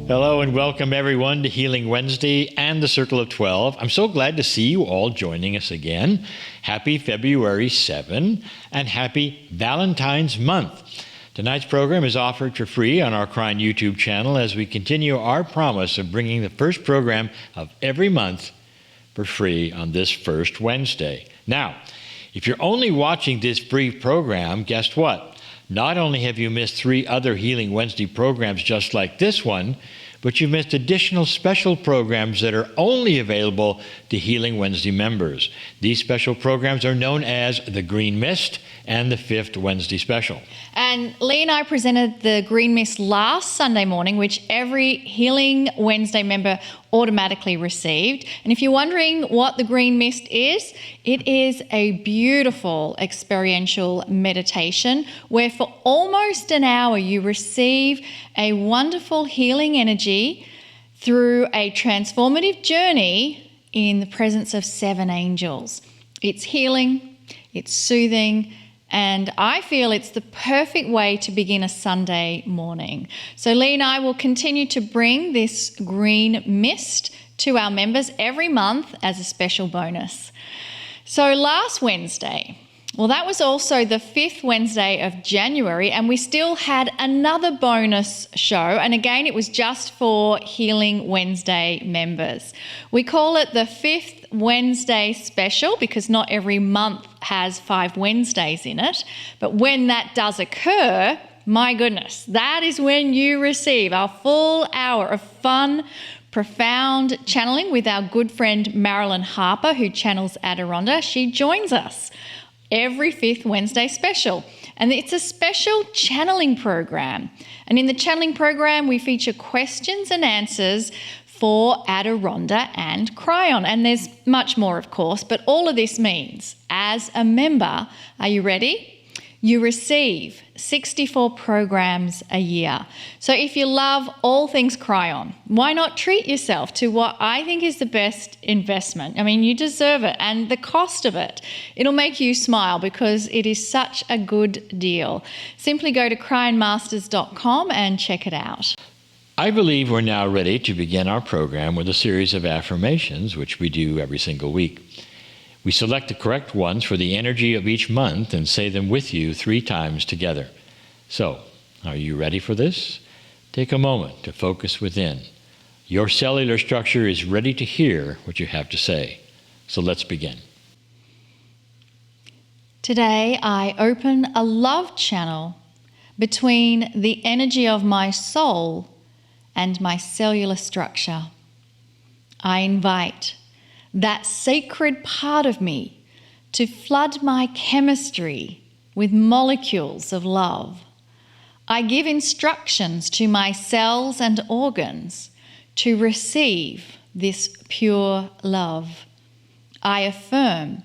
Hello and welcome everyone to Healing Wednesday and the Circle of 12. I'm so glad to see you all joining us again. Happy February 7 and happy Valentine's Month. Tonight's program is offered for free on our Kryon YouTube channel as we continue our promise of bringing the first program of every month for free on this first Wednesday. Now, if you're only watching this brief program, guess what? Not only have you missed 3 other Healing Wednesday programs just like this one, but you've missed additional special programs that are only available to Healing Wednesday members. These special programs are known as the Green Mist and the Fifth Wednesday Special. And Lee and I presented the Green Mist last Sunday morning, which every Healing Wednesday member automatically received. And if you're wondering what the Green Mist is, it is a beautiful experiential meditation where for almost an hour you receive a wonderful healing energy through a transformative journey in the presence of 7 angels. It's healing, it's soothing, and I feel it's the perfect way to begin a Sunday morning. So Lee and I will continue to bring this Green Mist to our members every month as a special bonus. So last Wednesday, well, that was also the 5th Wednesday of January, and we still had another bonus show. And again, it was just for Healing Wednesday members. We call it the 5th Wednesday Special because not every month has 5 Wednesdays in it. But when that does occur, my goodness, that is when you receive a full hour of fun, profound channeling with our good friend Marilyn Harper, who channels Adironda. She joins us every 5th Wednesday special. And it's a special channeling program. And in the channeling program, we feature questions and answers for Adironda and Kryon. And there's much more, of course, but all of this means, as a member, are you ready? You receive 64 programs a year. So if you love all things Kryon, why not treat yourself to what I think is the best investment? I mean, you deserve it. And the cost of it, it'll make you smile because it is such a good deal. Simply go to kryonmasters.com and check it out. I believe we're now ready to begin our program with a series of affirmations, which we do every single week. We select the correct ones for the energy of each month and say them with you 3 times together. So, are you ready for this? Take a moment to focus within. Your cellular structure is ready to hear what you have to say. So let's begin. Today, I open a love channel between the energy of my soul and my cellular structure. I invite that sacred part of me to flood my chemistry with molecules of love. I give instructions to my cells and organs to receive this pure love. I affirm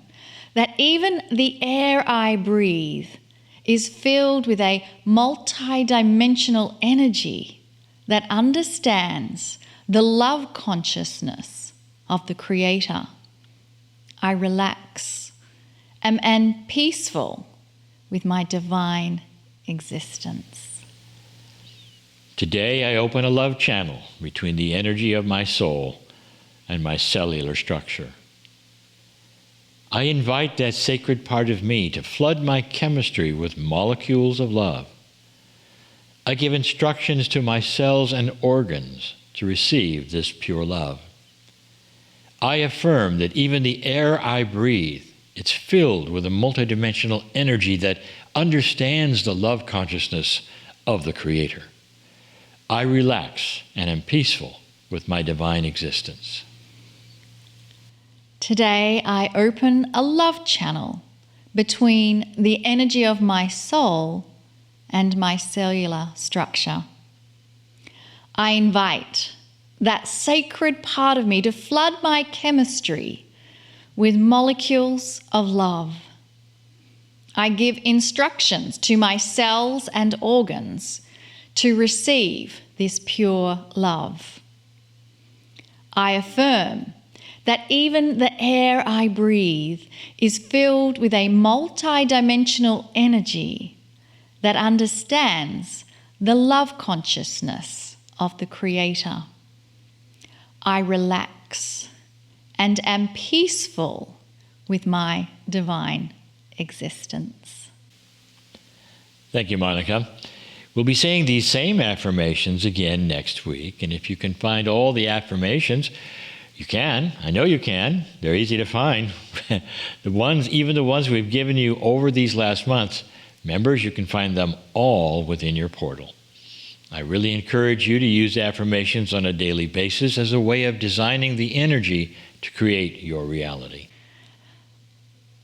that even the air I breathe is filled with a multidimensional energy that understands the love consciousness of the Creator. I relax and peaceful with my divine existence. Today I open a love channel between the energy of my soul and my cellular structure. I invite that sacred part of me to flood my chemistry with molecules of love. I give instructions to my cells and organs to receive this pure love. I affirm that even the air I breathe, it's filled with a multidimensional energy that understands the love consciousness of the Creator. I relax and am peaceful with my divine existence. Today, I open a love channel between the energy of my soul and my cellular structure. I invite that sacred part of me to flood my chemistry with molecules of love. I give instructions to my cells and organs to receive this pure love. I affirm that even the air I breathe is filled with a multidimensional energy that understands the love consciousness of the Creator. I relax and am peaceful with my divine existence. Thank you, Monika. We'll be saying these same affirmations again next week, and if you can find all the affirmations, you can. I know you can. They're easy to find. Even the ones we've given you over these last months, members, you can find them all within your portal. I really encourage you to use affirmations on a daily basis as a way of designing the energy to create your reality.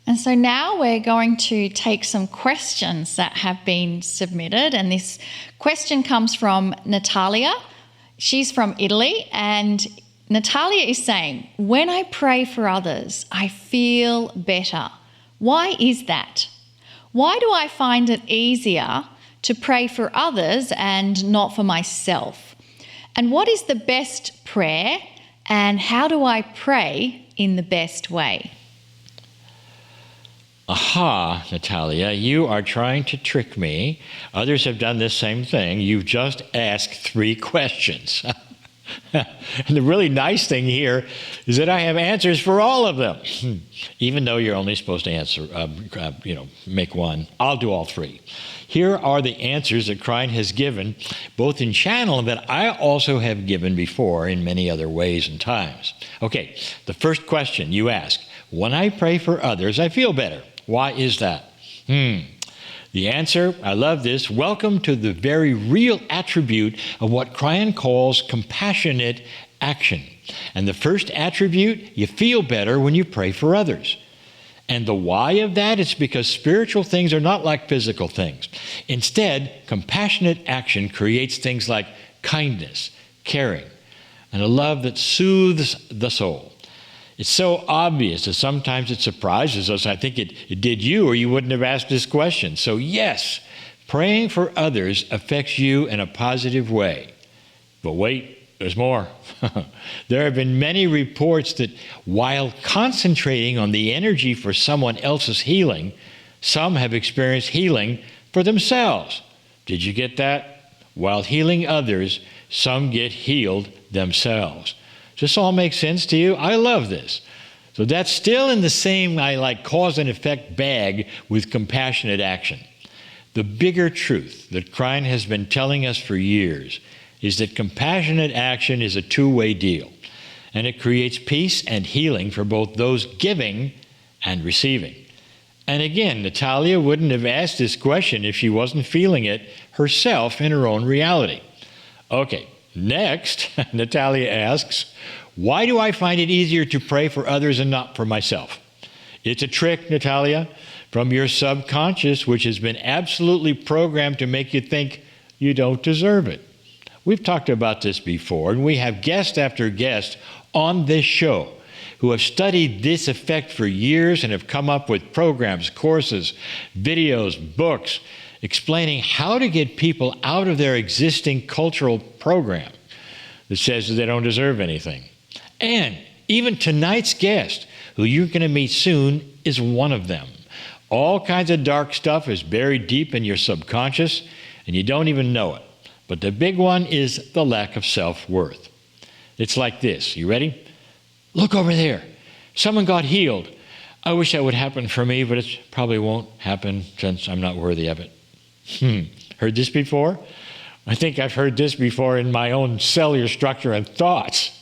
And so now we're going to take some questions that have been submitted. And this question comes from Natalia. She's from Italy. And Natalia is saying, when I pray for others, I feel better. Why is that? Why do I find it easier to pray for others and not for myself? And what is the best prayer? And how do I pray in the best way? Aha, Natalia, you are trying to trick me. Others have done this same thing. You've just asked 3 questions. And the really nice thing here is that I have answers for all of them. Even though you're only supposed to answer, make one. I'll do all 3. Here are the answers that Kryon has given, both in channel and that I also have given before in many other ways and times. Okay, the first question you ask, when I pray for others, I feel better. Why is that? The answer, I love this, welcome to the very real attribute of what Kryon calls compassionate action. And the first attribute, you feel better when you pray for others. And the why of that is because spiritual things are not like physical things. Instead, compassionate action creates things like kindness, caring, and a love that soothes the soul. It's so obvious that sometimes it surprises us. I think it did you, or you wouldn't have asked this question. So yes, praying for others affects you in a positive way. But wait, there's more. There have been many reports that while concentrating on the energy for someone else's healing, some have experienced healing for themselves. Did you get that? While healing others, some get healed themselves. Does this all make sense to you? I love this. So that's still in the same cause and effect bag with compassionate action. The bigger truth that Kryon has been telling us for years is that compassionate action is a two-way deal, and it creates peace and healing for both those giving and receiving. And again, Natalia wouldn't have asked this question if she wasn't feeling it herself in her own reality. Okay. Next, Natalia asks, why do I find it easier to pray for others and not for myself? It's a trick, Natalia, from your subconscious, which has been absolutely programmed to make you think you don't deserve it. We've talked about this before, and we have guest after guest on this show who have studied this effect for years and have come up with programs, courses, videos, books, explaining how to get people out of their existing cultural program that says that they don't deserve anything. And even tonight's guest, who you're going to meet soon, is one of them. All kinds of dark stuff is buried deep in your subconscious, and you don't even know it. But the big one is the lack of self-worth. It's like this. You ready? Look over there. Someone got healed. I wish that would happen for me, but it probably won't happen since I'm not worthy of it. Heard this before? I think I've heard this before in my own cellular structure and thoughts.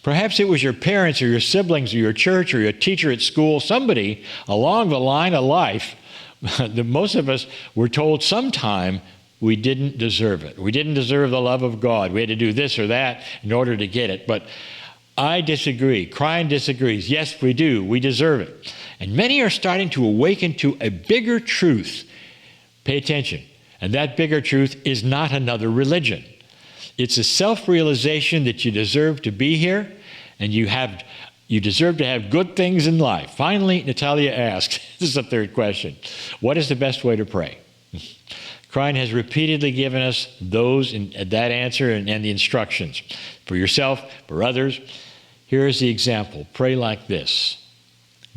Perhaps it was your parents or your siblings or your church or your teacher at school, somebody along the line of life that most of us were told sometime we didn't deserve it. We didn't deserve the love of God. We had to do this or that in order to get it. But I disagree. Kryon disagrees. Yes, we do. We deserve it. And many are starting to awaken to a bigger truth. Pay attention. And that bigger truth is not another religion. It's a self-realization that you deserve to be here and you deserve to have good things in life. Finally, Natalia asks, this is the third question, what is the best way to pray? Kryon has repeatedly given us that answer and the instructions for yourself, for others. Here is the example. Pray like this.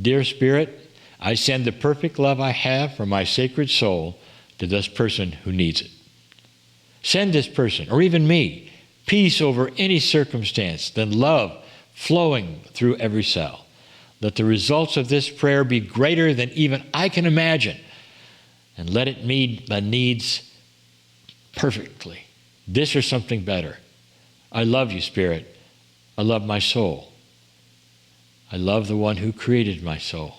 Dear Spirit, I send the perfect love I have for my sacred soul to this person who needs it. Send this person, or even me, peace over any circumstance, then love flowing through every cell. Let the results of this prayer be greater than even I can imagine, and let it meet the needs perfectly. This or something better. I love you, Spirit. I love my soul. I love the one who created my soul.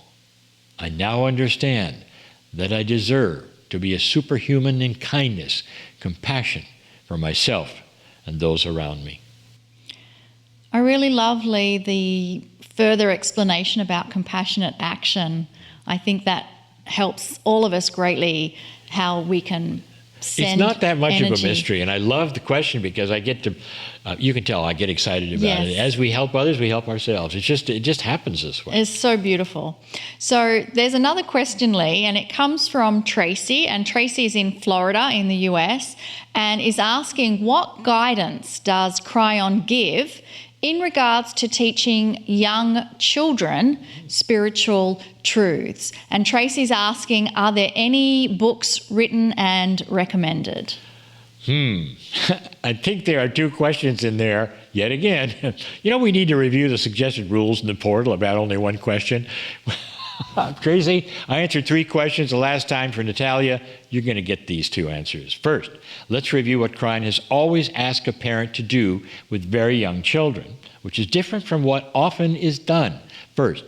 I now understand that I deserve to be a superhuman in kindness, compassion for myself and those around me. I really love, Lee, the further explanation about compassionate action. I think that helps all of us greatly, how we can send It's not that much energy. of a mystery, and I love the question because I get to, you can tell I get excited about Yes. it. As we help others, we help ourselves. It just happens this way. It's so beautiful. So there's another question, Lee, and it comes from Tracy, and Tracy is in Florida in the US and is asking, what guidance does Kryon give in regards to teaching young children spiritual truths? And Tracy's asking, are there any books written and recommended? I think there are two questions in there, yet again. We need to review the suggested rules in the portal about only one question. Tracy, I answered 3 questions the last time for Natalia. You're going to get these 2 answers. First, let's review what Kryon has always asked a parent to do with very young children, which is different from what often is done. First,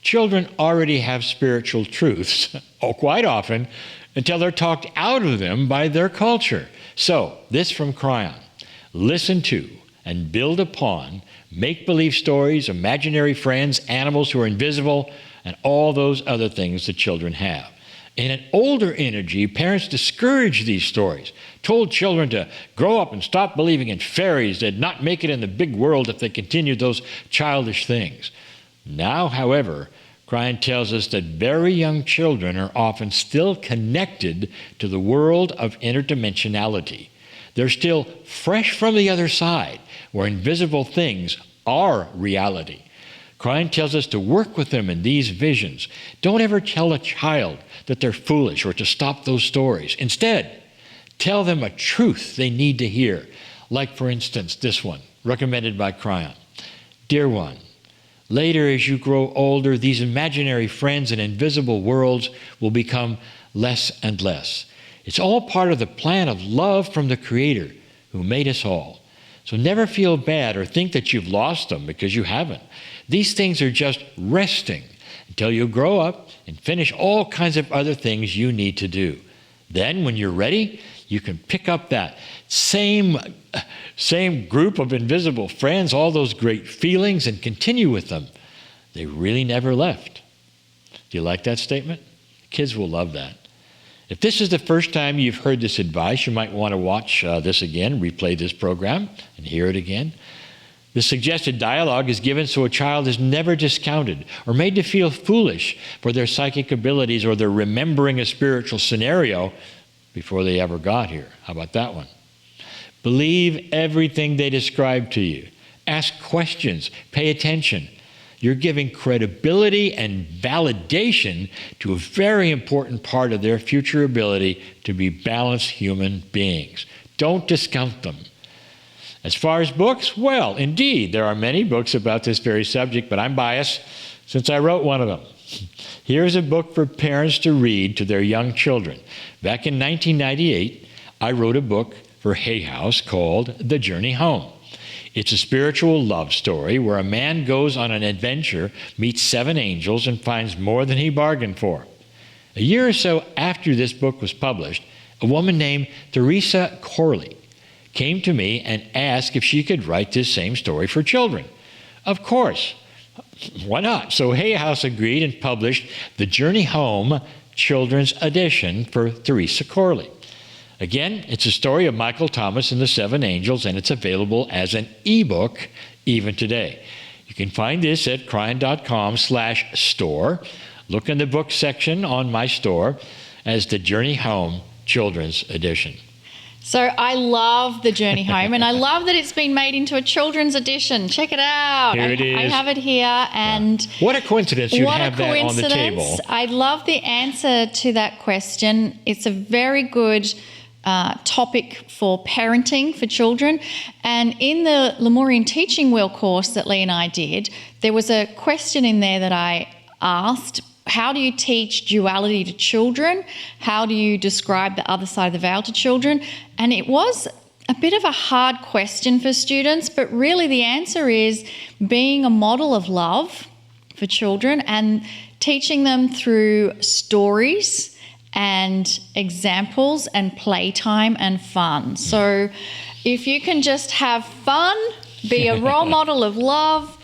children already have spiritual truths, quite often, until they're talked out of them by their culture. So, this from Kryon: listen to and build upon make-believe stories, imaginary friends, animals who are invisible, and all those other things that children have. In an older energy, parents discouraged these stories, told children to grow up and stop believing in fairies, they'd not make it in the big world if they continued those childish things. Now, however, Kryon tells us that very young children are often still connected to the world of interdimensionality. They're still fresh from the other side, where invisible things are reality. Kryon tells us to work with them in these visions. Don't ever tell a child that they're foolish or to stop those stories. Instead, tell them a truth they need to hear. Like, for instance, this one, recommended by Kryon. Dear one, later as you grow older, these imaginary friends and invisible worlds will become less and less. It's all part of the plan of love from the Creator who made us all. So never feel bad or think that you've lost them, because you haven't. These things are just resting until you grow up and finish all kinds of other things you need to do. Then, when you're ready, you can pick up that same group of invisible friends, all those great feelings, and continue with them. They really never left. Do you like that statement? Kids will love that. If this is the first time you've heard this advice, you might want to watch this again, replay this program, and hear it again. The suggested dialogue is given so a child is never discounted or made to feel foolish for their psychic abilities or their remembering a spiritual scenario before they ever got here. How about that one? Believe everything they describe to you. Ask questions. Pay attention. You're giving credibility and validation to a very important part of their future ability to be balanced human beings. Don't discount them. As far as books, well, indeed, there are many books about this very subject, but I'm biased since I wrote one of them. Here's a book for parents to read to their young children. Back in 1998, I wrote a book for Hay House called The Journey Home. It's a spiritual love story where a man goes on an adventure, meets 7 angels, and finds more than he bargained for. A year or so after this book was published, a woman named Teresa Cory came to me and asked if she could write this same story for children. Of course. Why not? So Hay House agreed and published The Journey Home Children's Edition for Teresa Cory. Again, it's a story of Michael Thomas and the 7 Angels, and it's available as an ebook even today. You can find this at kryon.com/store. Look in the book section on my store as The Journey Home Children's Edition. So I love The Journey Home, and I love that it's been made into a children's edition. Check it out. Here it is. I have it here, and what a coincidence you have that on the table. I love the answer to that question. It's a very good topic for parenting for children. And in the Lemurian Teaching Wheel course that Lee and I did, there was a question in there that I asked: how do you teach duality to children? How do you describe the other side of the veil to children? And it was a bit of a hard question for students, but really the answer is being a model of love for children and teaching them through stories and examples and playtime and fun. So if you can just have fun, be a role model of love,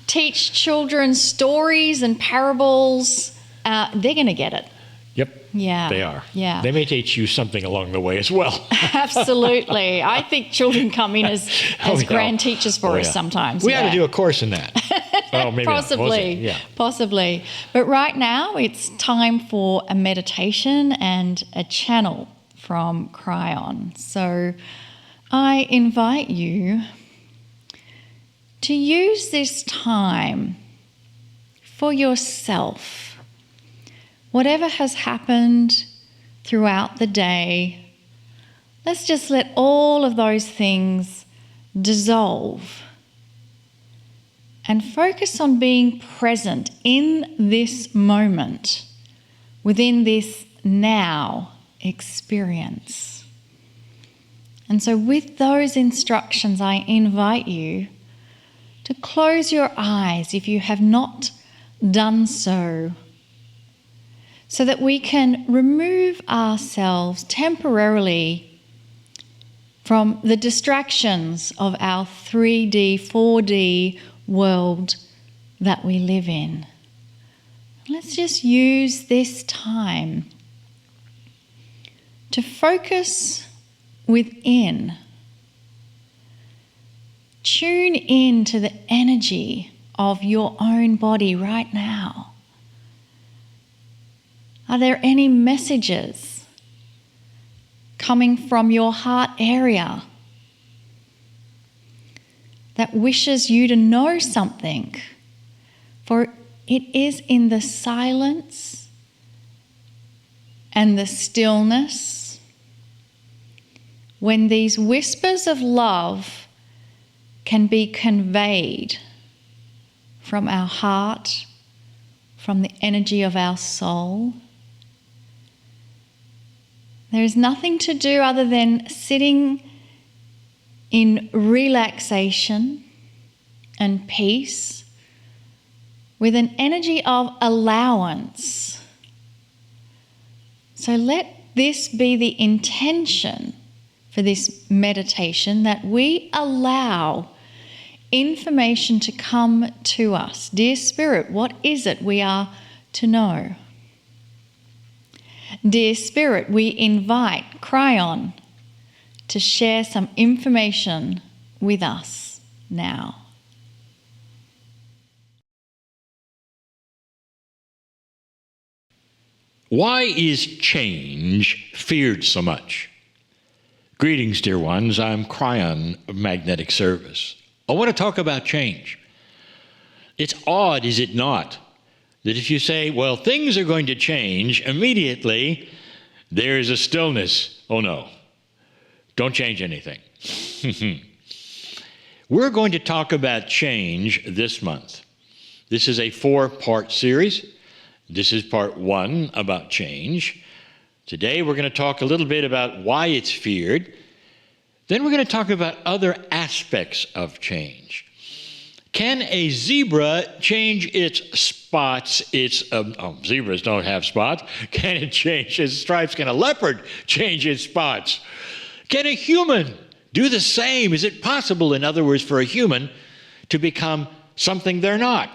teach children stories and parables, they're going to get it. Yep. Yeah. They are. Yeah. They may teach you something along the way as well. Absolutely. I think children come in as grand teachers for us sometimes. We ought to do a course in that. Oh, maybe Possibly. Not. Yeah. Possibly. But right now it's time for a meditation and a channel from Kryon. So I invite you to use this time for yourself. Whatever has happened throughout the day, let's just let all of those things dissolve and focus on being present in this moment, within this now experience. And so with those instructions, I invite you to close your eyes if you have not done so that we can remove ourselves temporarily from the distractions of our 3D, 4D world that we live in. Let's just use this time to focus within. Tune in to the energy of your own body right now. Are there any messages coming from your heart area that wishes you to know something? For it is in the silence and the stillness when these whispers of love can be conveyed from our heart, from the energy of our soul. There is nothing to do other than sitting in relaxation and peace with an energy of allowance. So let this be the intention for this meditation, that we allow information to come to us. Dear Spirit, what is it we are to know? Dear Spirit, we invite Kryon to share some information with us now. Why is change feared so much? Greetings, dear ones. I'm Kryon of Magnetic Service. I want to talk about change. It's odd, is it not, that if you say, well, things are going to change, immediately there's a stillness. Oh no, don't change anything. We're going to talk about change this month. This is a 4-part series. This is part 1 about change. Today we're going to talk a little bit about why it's feared. Then we're going to talk about other aspects of change. Can a zebra change its spots? Zebras don't have spots. Can it change its stripes? Can a leopard change its spots? Can a human do the same? Is it possible, in other words, for a human to become something they're not?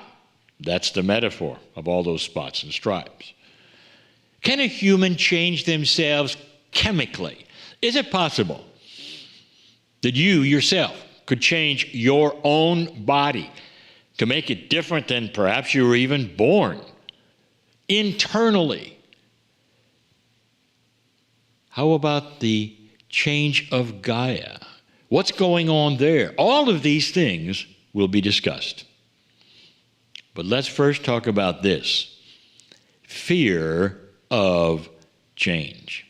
That's the metaphor of all those spots and stripes. Can a human change themselves chemically? Is it possible that you yourself could change your own body to make it different than perhaps you were even born internally? How about the change of Gaia? What's going on there? All of these things will be discussed. But let's first talk about this: fear of change.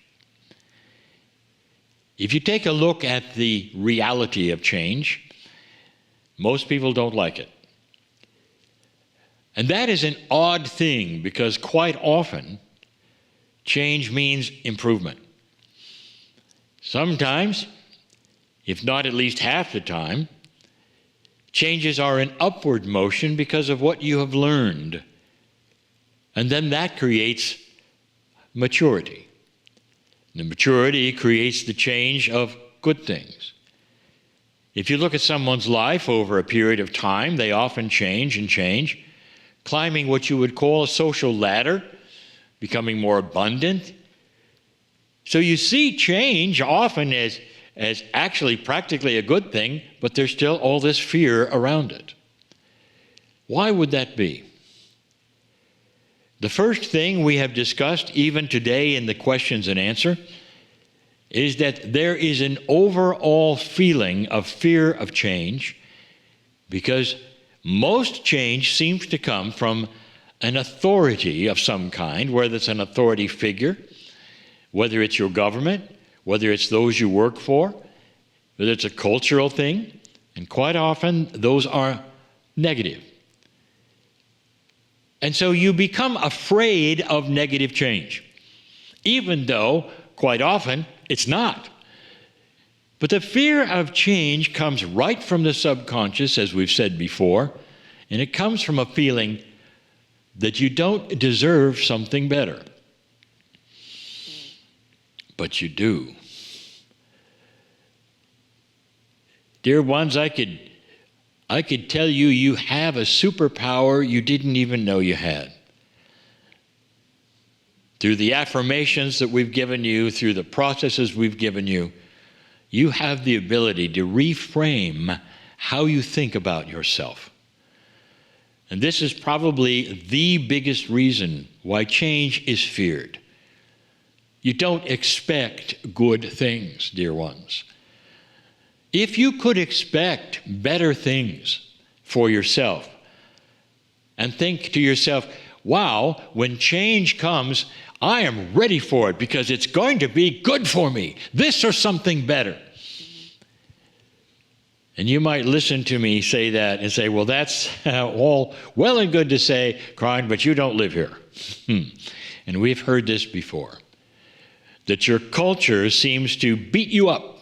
If you take a look at the reality of change, most people don't like it. And that is an odd thing because quite often, change means improvement. Sometimes, if not at least half the time, changes are in upward motion because of what you have learned. And then that creates maturity. The maturity creates the change of good things. If you look at someone's life over a period of time, they often change and change, climbing what you would call a social ladder, becoming more abundant. So you see change often as actually practically a good thing, but there's still all this fear around it. Why would that be? The first thing we have discussed even today in the questions and answer is that there is an overall feeling of fear of change because most change seems to come from an authority of some kind, whether it's an authority figure, whether it's your government, whether it's those you work for, whether it's a cultural thing, and quite often those are negative. And so you become afraid of negative change, even though quite often it's not. But the fear of change comes right from the subconscious, as we've said before, and it comes from a feeling that you don't deserve something better. But you do. Dear ones, I could tell you you have a superpower you didn't even know you had. Through the affirmations that we've given you, through the processes we've given you, you have the ability to reframe how you think about yourself. And this is probably the biggest reason why change is feared. You don't expect good things, dear ones. If you could expect better things for yourself and think to yourself, wow, when change comes, I am ready for it because it's going to be good for me, this or something better. And you might listen to me say that and say, well, that's all well and good to say, Kryon, but you don't live here. And we've heard this before, that your culture seems to beat you up.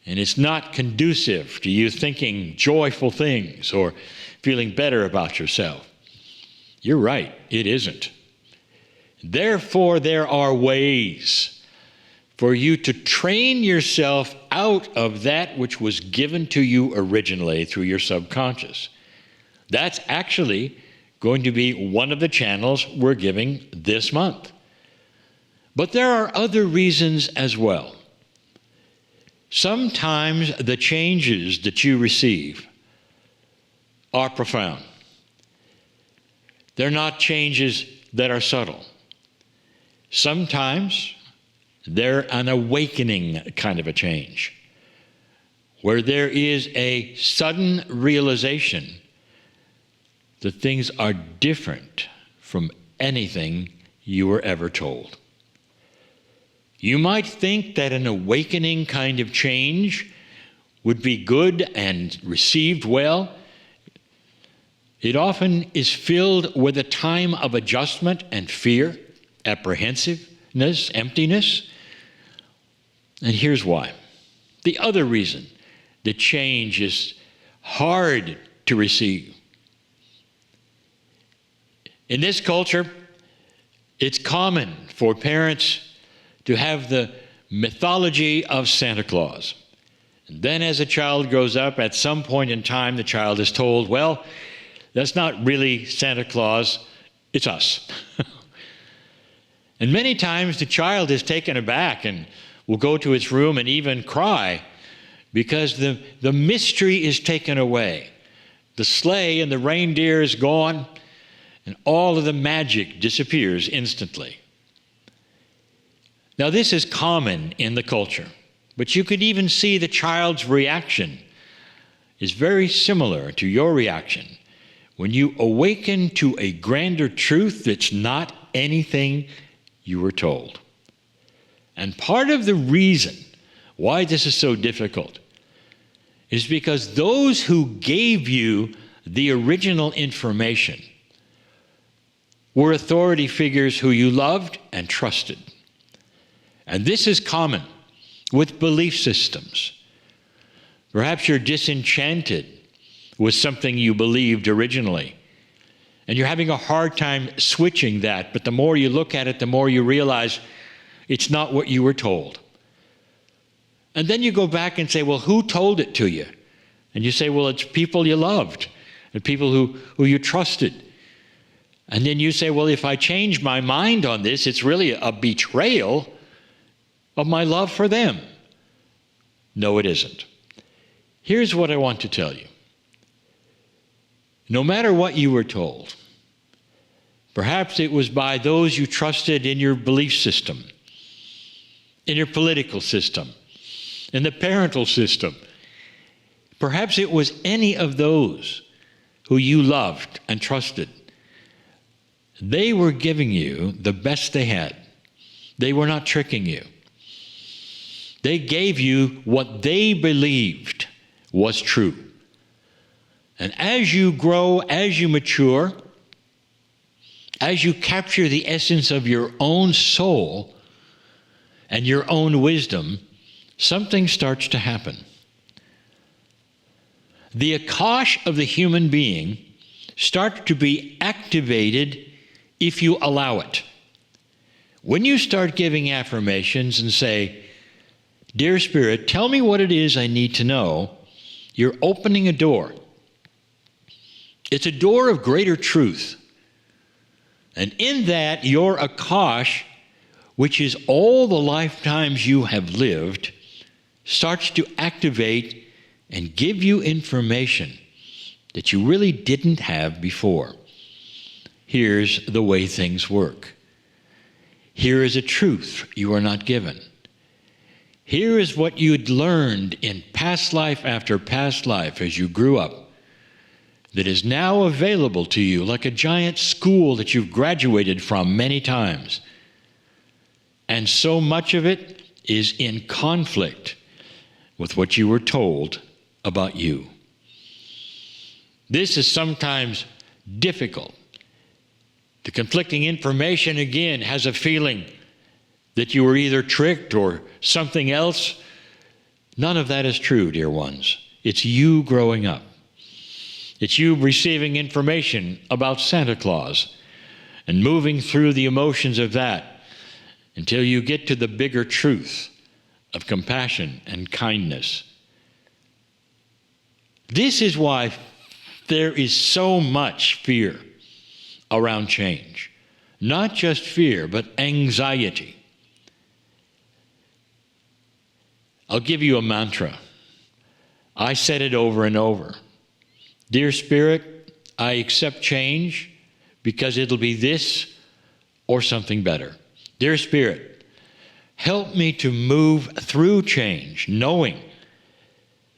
And it's not conducive to you thinking joyful things or feeling better about yourself. You're right, it isn't. Therefore, there are ways for you to train yourself out of that which was given to you originally through your subconscious. That's actually going to be one of the channels we're giving this month. But there are other reasons as well. Sometimes the changes that you receive are profound. They're not changes that are subtle. Sometimes they're an awakening kind of a change, where there is a sudden realization that things are different from anything you were ever told. You might think that an awakening kind of change would be good and received well. It often is filled with a time of adjustment and fear, apprehensiveness, emptiness. And here's why. The other reason that change is hard to receive. In this culture, it's common for parents to have the mythology of Santa Claus. And then as a child grows up, at some point in time, the child is told, well, that's not really Santa Claus, it's us. And many times the child is taken aback and will go to its room and even cry because the mystery is taken away. The sleigh and the reindeer is gone, and all of the magic disappears instantly. Now, this is common in the culture, but you could even see the child's reaction is very similar to your reaction when you awaken to a grander truth that's not anything you were told. And part of the reason why this is so difficult is because those who gave you the original information were authority figures who you loved and trusted. And this is common with belief systems. Perhaps you're disenchanted with something you believed originally, and you're having a hard time switching that, but the more you look at it, the more you realize it's not what you were told. And then you go back and say, well, who told it to you? And you say, well, it's people you loved and people who you trusted. And then you say, well, if I change my mind on this, it's really a betrayal of my love for them. No, it isn't. Here's what I want to tell you. No matter what you were told, perhaps it was by those you trusted in your belief system, in your political system, in the parental system. Perhaps it was any of those who you loved and trusted. They were giving you the best they had. They were not tricking you. They gave you what they believed was true. And as you grow, as you mature, as you capture the essence of your own soul and your own wisdom, something starts to happen. The Akash of the human being starts to be activated if you allow it. When you start giving affirmations and say, "Dear Spirit, tell me what it is I need to know," you're opening a door. It's a door of greater truth. And in that, your Akash, which is all the lifetimes you have lived, starts to activate and give you information that you really didn't have before. Here's the way things work. Here is a truth you are not given. Here is what you'd learned in past life after past life as you grew up that is now available to you like a giant school that you've graduated from many times. And so much of it is in conflict with what you were told about you. This is sometimes difficult. The conflicting information, again, has a feeling that you were either tricked or something else. None of that is true, dear ones. It's you growing up. It's you receiving information about Santa Claus and moving through the emotions of that until you get to the bigger truth of compassion and kindness. This is why there is so much fear around change. Not just fear, but anxiety. I'll give you a mantra. I said it over and over. Dear Spirit, I accept change because it'll be this or something better. Dear Spirit, help me to move through change, knowing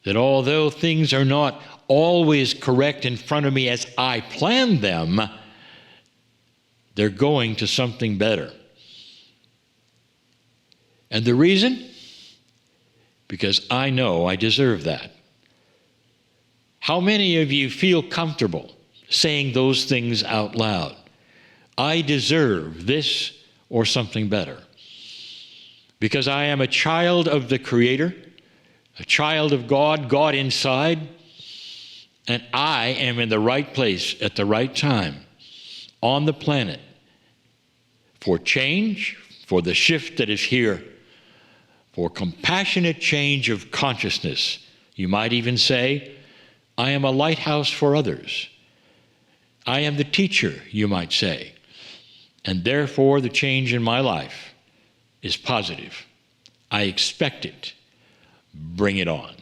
that although things are not always correct in front of me as I planned them, they're going to something better. And the reason? Because I know I deserve that. How many of you feel comfortable saying those things out loud? I deserve this or something better. Because I am a child of the Creator, a child of God, God inside, and I am in the right place at the right time on the planet for change, for the shift that is here, for compassionate change of consciousness. You might even say, I am a lighthouse for others. I am the teacher, you might say, and therefore the change in my life is positive. I expect it. Bring it on.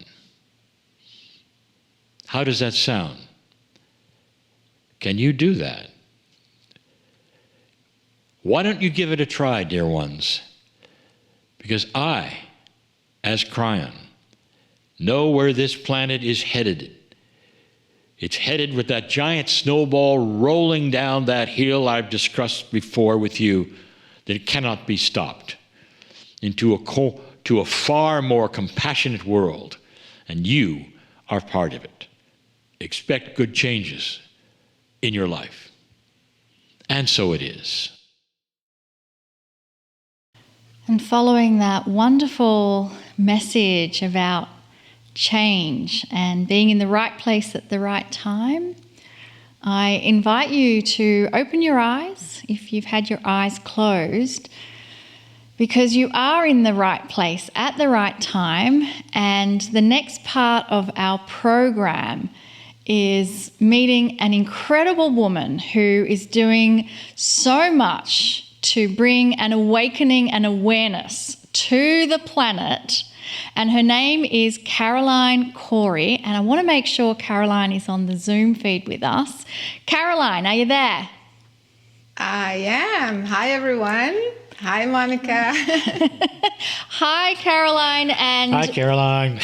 How does that sound? Can you do that? Why don't you give it a try, dear ones? Because I, as Kryon, know where this planet is headed. It's headed with that giant snowball rolling down that hill I've discussed before with you that it cannot be stopped. into to a far more compassionate world, and you are part of it. Expect good changes in your life. And so it is. And following that wonderful message about change and being in the right place at the right time, I invite you to open your eyes if you've had your eyes closed, because you are in the right place at the right time. And the next part of our program is meeting an incredible woman who is doing so much to bring an awakening and awareness to the planet. And her name is Cory. And I want to make sure Caroline is on the Zoom feed with us. Caroline, are you there? I am. Hi, everyone. Hi, Monika. Hi, Caroline. And Hi, Caroline.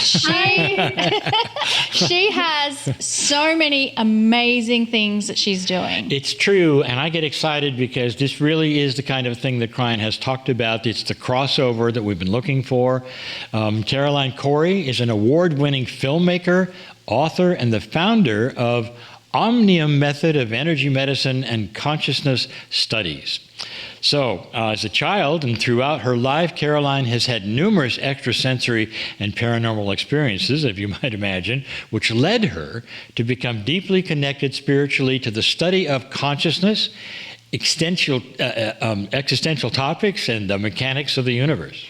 she has so many amazing things that she's doing. It's true, and I get excited because this really is the kind of thing that Kryon has talked about. It's the crossover that we've been looking for. Caroline Cory is an award-winning filmmaker, author, and the founder of Omnium Method of Energy Medicine and Consciousness Studies. So, as a child and throughout her life, Caroline has had numerous extrasensory and paranormal experiences, if you might imagine, which led her to become deeply connected spiritually to the study of consciousness, existential topics, and the mechanics of the universe.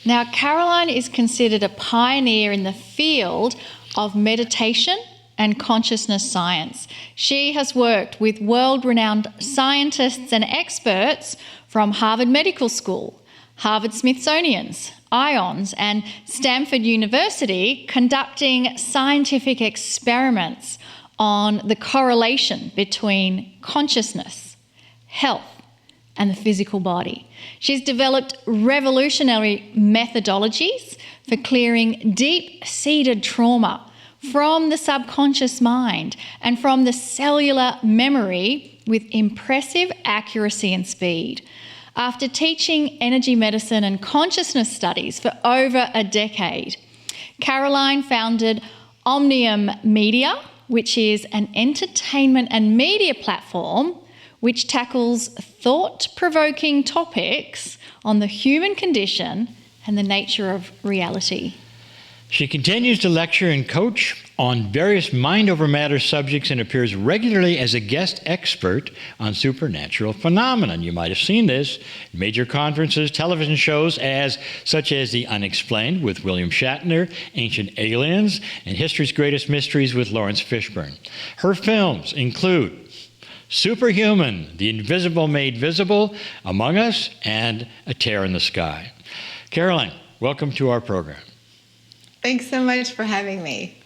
Now, Caroline is considered a pioneer in the field of meditation and consciousness science. She has worked with world-renowned scientists and experts from Harvard Medical School, Harvard Smithsonian's, IONS, and Stanford University, conducting scientific experiments on the correlation between consciousness, health, and the physical body. She's developed revolutionary methodologies for clearing deep-seated trauma from the subconscious mind and from the cellular memory with impressive accuracy and speed. After teaching energy medicine and consciousness studies for over a decade, Caroline founded Omnium Media, which is an entertainment and media platform which tackles thought-provoking topics on the human condition and the nature of reality. She continues to lecture and coach on various mind over matter subjects and appears regularly as a guest expert on supernatural phenomena. You might have seen this in major conferences, television shows such as The Unexplained with William Shatner, Ancient Aliens, and History's Greatest Mysteries with Lawrence Fishburne. Her films include Superhuman, The Invisible Made Visible, Among Us, and A Tear in the Sky. Caroline, welcome to our program. Thanks so much for having me.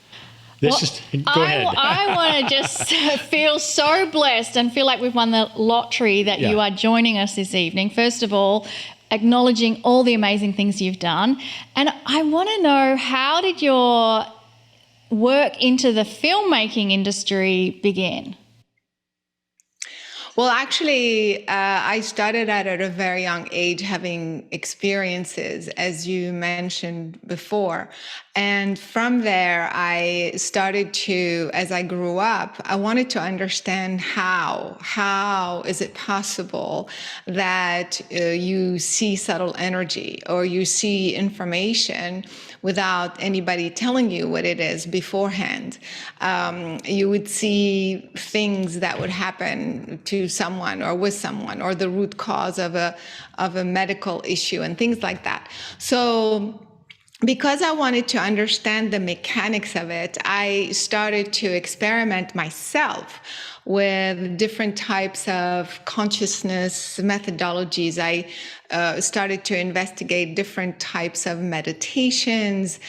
Go ahead. I want to just feel so blessed and feel like we've won the lottery that you are joining us this evening. First of all, acknowledging all the amazing things you've done. And I want to know, how did your work into the filmmaking industry begin? Well, actually, I started out at a very young age having experiences, as you mentioned before. And from there, I started to, as I grew up, I wanted to understand how is it possible that you see subtle energy or you see information without anybody telling you what it is beforehand. You would see things that would happen to someone or with someone, or the root cause of a medical issue and things like that. So because I wanted to understand the mechanics of it, I started to experiment myself with different types of consciousness methodologies. I started to investigate different types of meditations,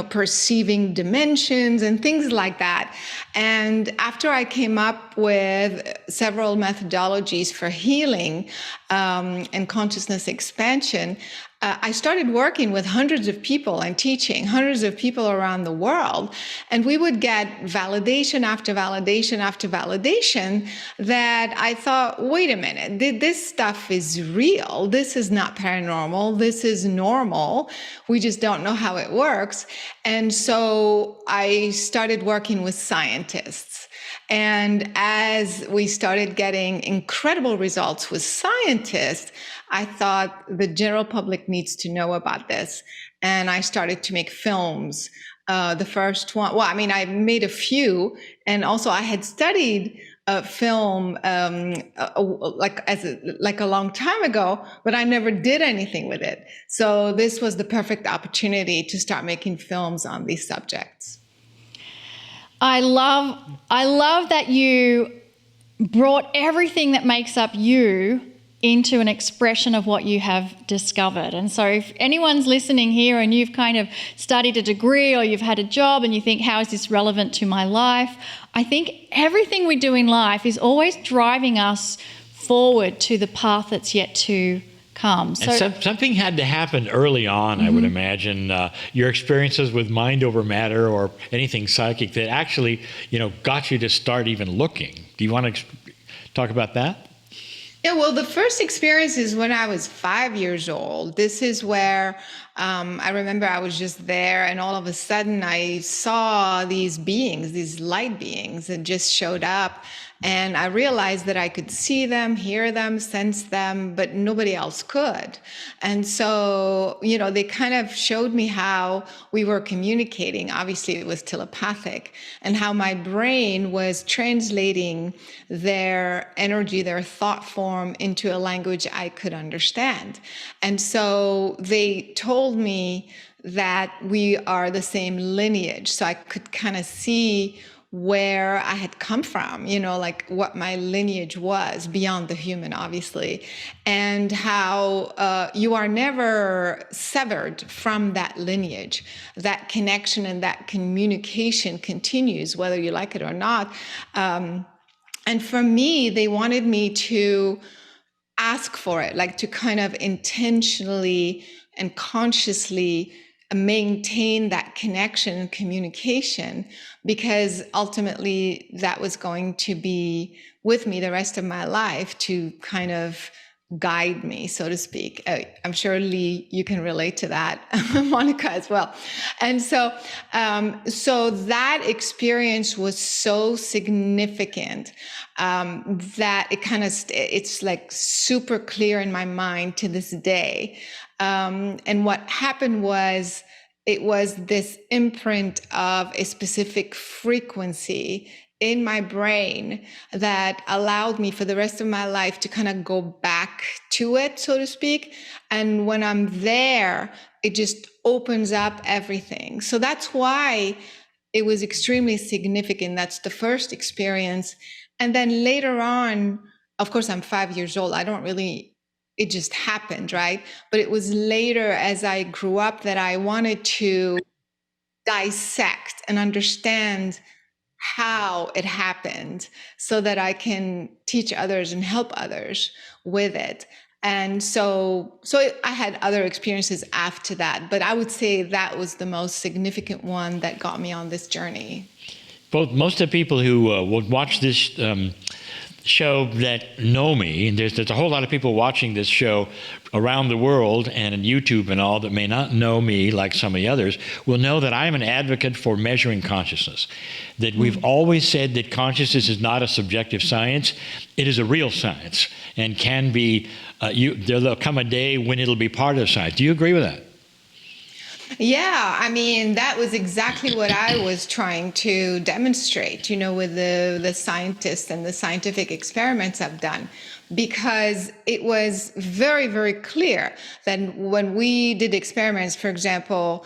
perceiving dimensions and things like that. And after I came up with several methodologies for healing and consciousness expansion, I started working with hundreds of people and teaching hundreds of people around the world. And we would get validation after validation after validation that I thought, wait a minute, this stuff is real. This is not paranormal. This is normal. We just don't know how it works. And so I started working with scientists. And as we started getting incredible results with scientists, I thought the general public needs to know about this. And I started to make films. The first one, well, I mean, I made a few. And also I had studied film like a long time ago, but I never did anything with it. So this was the perfect opportunity to start making films on these subjects. I love that you brought everything that makes up you into an expression of what you have discovered. And so if anyone's listening here and you've kind of studied a degree or you've had a job and you think, how is this relevant to my life? I think everything we do in life is always driving us forward to the path that's yet to come. So something had to happen early on, I would imagine. Your experiences with mind over matter or anything psychic that actually, got you to start even looking. Do you want to talk about that? Yeah, well, the first experience is when I was 5 years old. This is where I remember I was just there, and all of a sudden I saw these beings, these light beings that just showed up. And I realized that I could see them, hear them, sense them, but nobody else could. And so, they kind of showed me how we were communicating. Obviously, it was telepathic, and how my brain was translating their energy, their thought form into a language I could understand. And so they told me that we are the same lineage. So I could kind of see where I had come from, like what my lineage was beyond the human, obviously, and how you are never severed from that lineage. That connection and that communication continues, whether you like it or not. And for me, they wanted me to ask for it, like to kind of intentionally and consciously maintain that connection and communication, because ultimately that was going to be with me the rest of my life to kind of guide me, so to speak. I'm sure, Lee, you can relate to that, Monika as well. And so that experience was so significant that it's like super clear in my mind to this day. And what happened was, it was this imprint of a specific frequency in my brain that allowed me for the rest of my life to kind of go back to it, so to speak. And when I'm there, it just opens up everything. So that's why it was extremely significant. That's the first experience. And then later on, of course, I'm 5 years old. It just happened, right? But it was later, as I grew up, that I wanted to dissect and understand how it happened so that I can teach others and help others with it. And so I had other experiences after that, but I would say that was the most significant one that got me on this journey. Most of the people who would watch this show that know me, and there's a whole lot of people watching this show around the world and on YouTube and all that may not know me like some of the others, will know that I am an advocate for measuring consciousness. That we've always said that consciousness is not a subjective science, it is a real science, and can be, there'll come a day when it'll be part of science. Do you agree with that? Yeah, I mean, that was exactly what I was trying to demonstrate, with the scientists and the scientific experiments I've done, because it was very, very clear that when we did experiments, for example,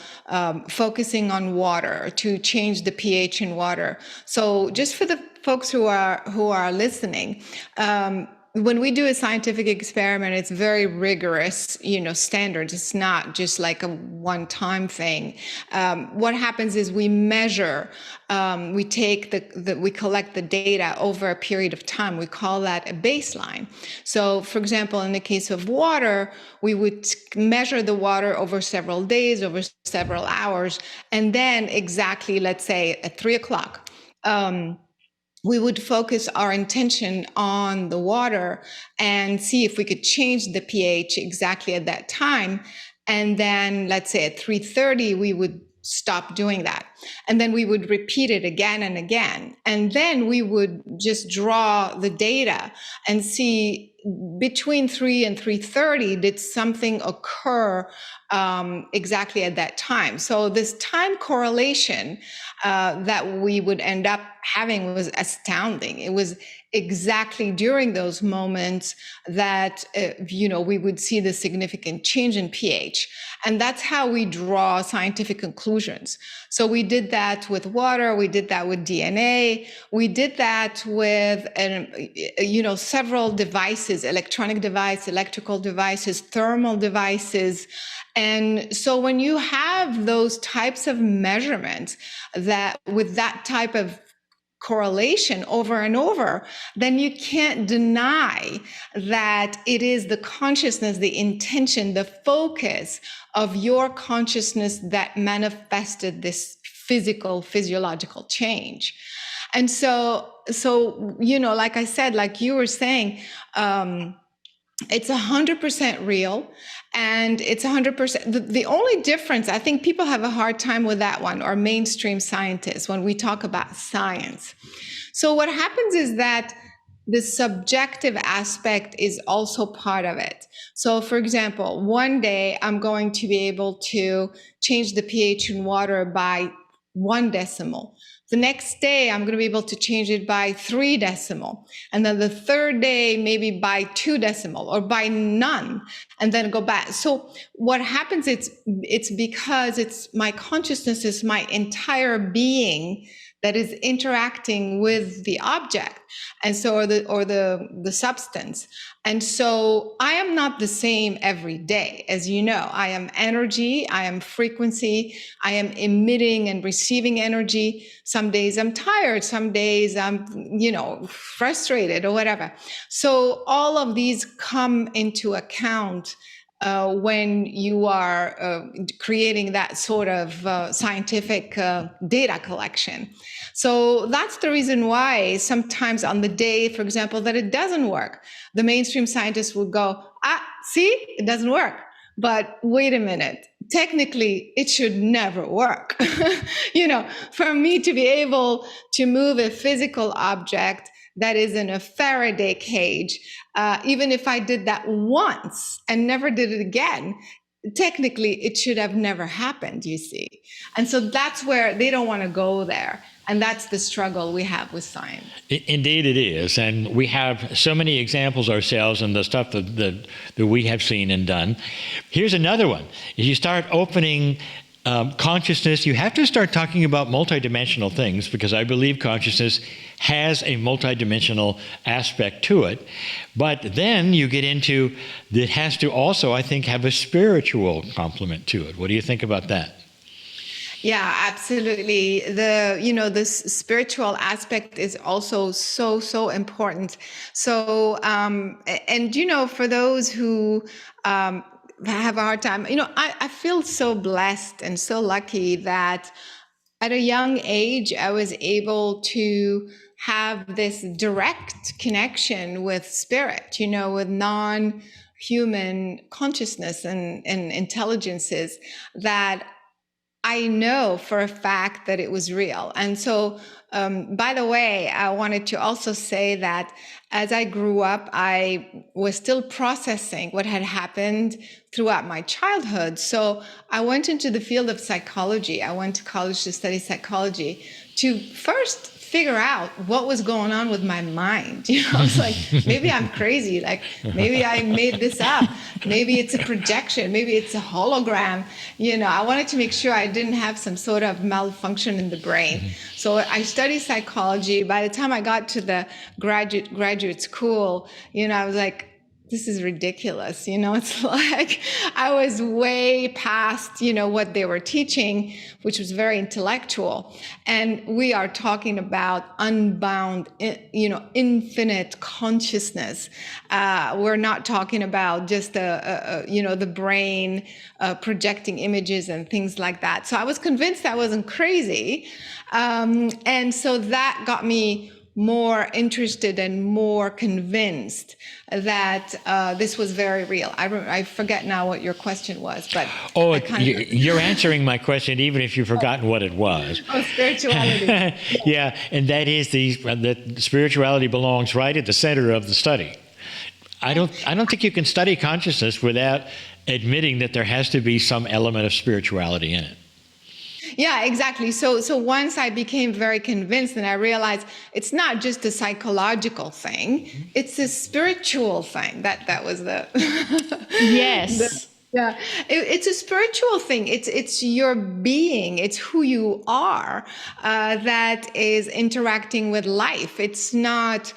focusing on water to change the pH in water. So just for the folks who are listening, when we do a scientific experiment, it's very rigorous, standards. It's not just like a one-time thing. What happens is we measure, we take we collect the data over a period of time. We call that a baseline. So, for example, in the case of water, we would measure the water over several days, over several hours, and then exactly, let's say at 3:00. We would focus our intention on the water and see if we could change the pH exactly at that time. And then let's say at 3:30, we would stop doing that. And then we would repeat it again and again. And then we would just draw the data and see between 3 and 3:30, did something occur exactly at that time? So this time correlation that we would end up having was astounding. It was exactly during those moments that, we would see the significant change in pH. And that's how we draw scientific conclusions. So we did that with water, we did that with DNA, we did that with, several devices, electronic devices, electrical devices, thermal devices. And so when you have those types of measurements that with that type of correlation over and over, then you can't deny that it is the consciousness, the intention, the focus of your consciousness that manifested this physiological change. And so, like I said, like you were saying, it's 100% real, and it's 100%. The only difference, I think people have a hard time with that one, or mainstream scientists, when we talk about science. So what happens is that the subjective aspect is also part of it. So for example, one day I'm going to be able to change the pH in water by 1 decimal. The next day, I'm going to be able to change it by 3 decimal. And then the third day, maybe by 2 decimal or by none, and then go back. So what happens, it's because it's my consciousness is my entire being that is interacting with the object, and so or the substance. And so I am not the same every day. As you know, I am energy, I am frequency, I am emitting and receiving energy. Some days I'm tired, some days I'm, frustrated or whatever. So all of these come into account when you are creating that sort of scientific data collection. So that's the reason why sometimes on the day, for example, that it doesn't work, the mainstream scientists will go, see, it doesn't work. But wait a minute, technically it should never work. For me to be able to move a physical object that is in a Faraday cage, even if I did that once and never did it again, technically it should have never happened, you see. And so that's where they don't want to go there. And that's the struggle we have with science. Indeed it is. And we have so many examples ourselves and the stuff that we have seen and done. Here's another one. If you start opening consciousness, you have to start talking about multidimensional things, because I believe consciousness has a multidimensional aspect to it. But then you get into, it has to also, I think, have a spiritual complement to it. What do you think about that? Yeah, absolutely. The spiritual aspect is also so important. So, for those who have a hard time, I feel so blessed and so lucky that at a young age, I was able to have this direct connection with spirit, with non-human consciousness and intelligences that I know for a fact that it was real. And so, by the way, I wanted to also say that as I grew up, I was still processing what had happened throughout my childhood. So I went into the field of psychology. I went to college to study psychology to first figure out what was going on with my mind. I was like, maybe I'm crazy. Like, maybe I made this up. Maybe it's a projection. Maybe it's a hologram. I wanted to make sure I didn't have some sort of malfunction in the brain. So I studied psychology. By the time I got to the graduate school, I was like, this is ridiculous. It's like I was way past, what they were teaching, which was very intellectual. And we are talking about unbound, infinite consciousness. We're not talking about just, the brain projecting images and things like that. So I was convinced I wasn't crazy. And so that got me more interested and more convinced that this was very real. I forget now what your question was, but you're answering my question, even if you've forgotten what it was. Spirituality. Yeah, and that is that spirituality belongs right at the center of the study. I don't think you can study consciousness without admitting that there has to be some element of spirituality in it. Yeah, exactly. So once I became very convinced and I realized it's not just a psychological thing, it's a spiritual thing. That was the Yes. Yeah, it's a spiritual thing. It's your being. It's who you are that is interacting with life. It's not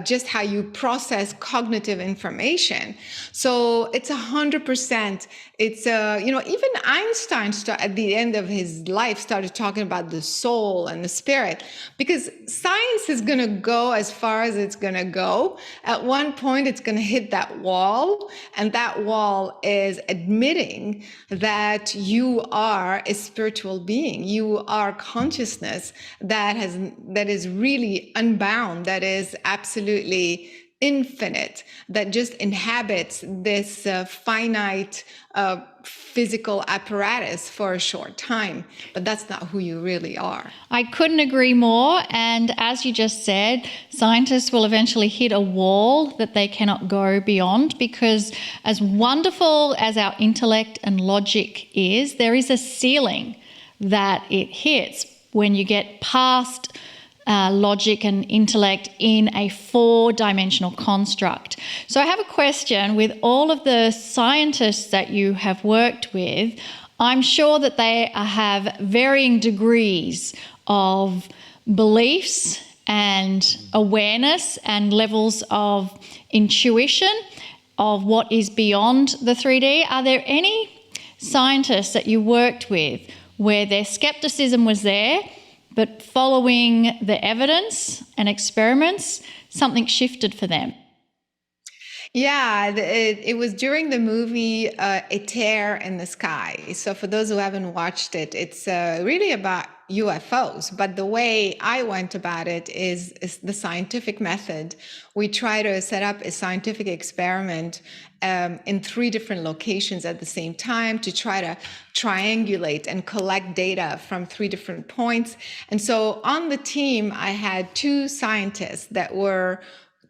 just how you process cognitive information. So it's 100%. It's even Einstein at the end of his life started talking about the soul and the spirit, because science is going to go as far as it's going to go. At one point, it's going to hit that wall, and that wall is admitting that you are a spiritual being. You are consciousness that is really unbound, that is absolutely infinite, that just inhabits this finite physical apparatus for a short time. But that's not who you really are. I couldn't agree more. And as you just said, scientists will eventually hit a wall that they cannot go beyond, because as wonderful as our intellect and logic is, there is a ceiling that it hits when you get past logic and intellect in a 4-dimensional construct. So I have a question. With all of the scientists that you have worked with, I'm sure that they have varying degrees of beliefs and awareness and levels of intuition of what is beyond the 3D. Are there any scientists that you worked with where their skepticism was there, but following the evidence and experiments, something shifted for them? Yeah, it was during the movie A Tear in the Sky. So for those who haven't watched it, it's really about UFOs. But the way I went about it is the scientific method. We try to set up a scientific experiment in 3 different locations at the same time to try to triangulate and collect data from 3 different points. And so on the team, I had 2 scientists that were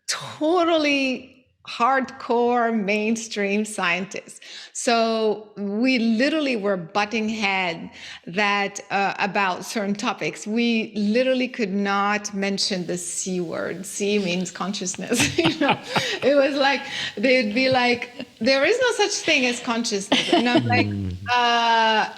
totally hardcore mainstream scientists. So we literally were butting head about certain topics. We literally could not mention the C word. C means consciousness. It was like, they'd be like, there is no such thing as consciousness. And I'm like,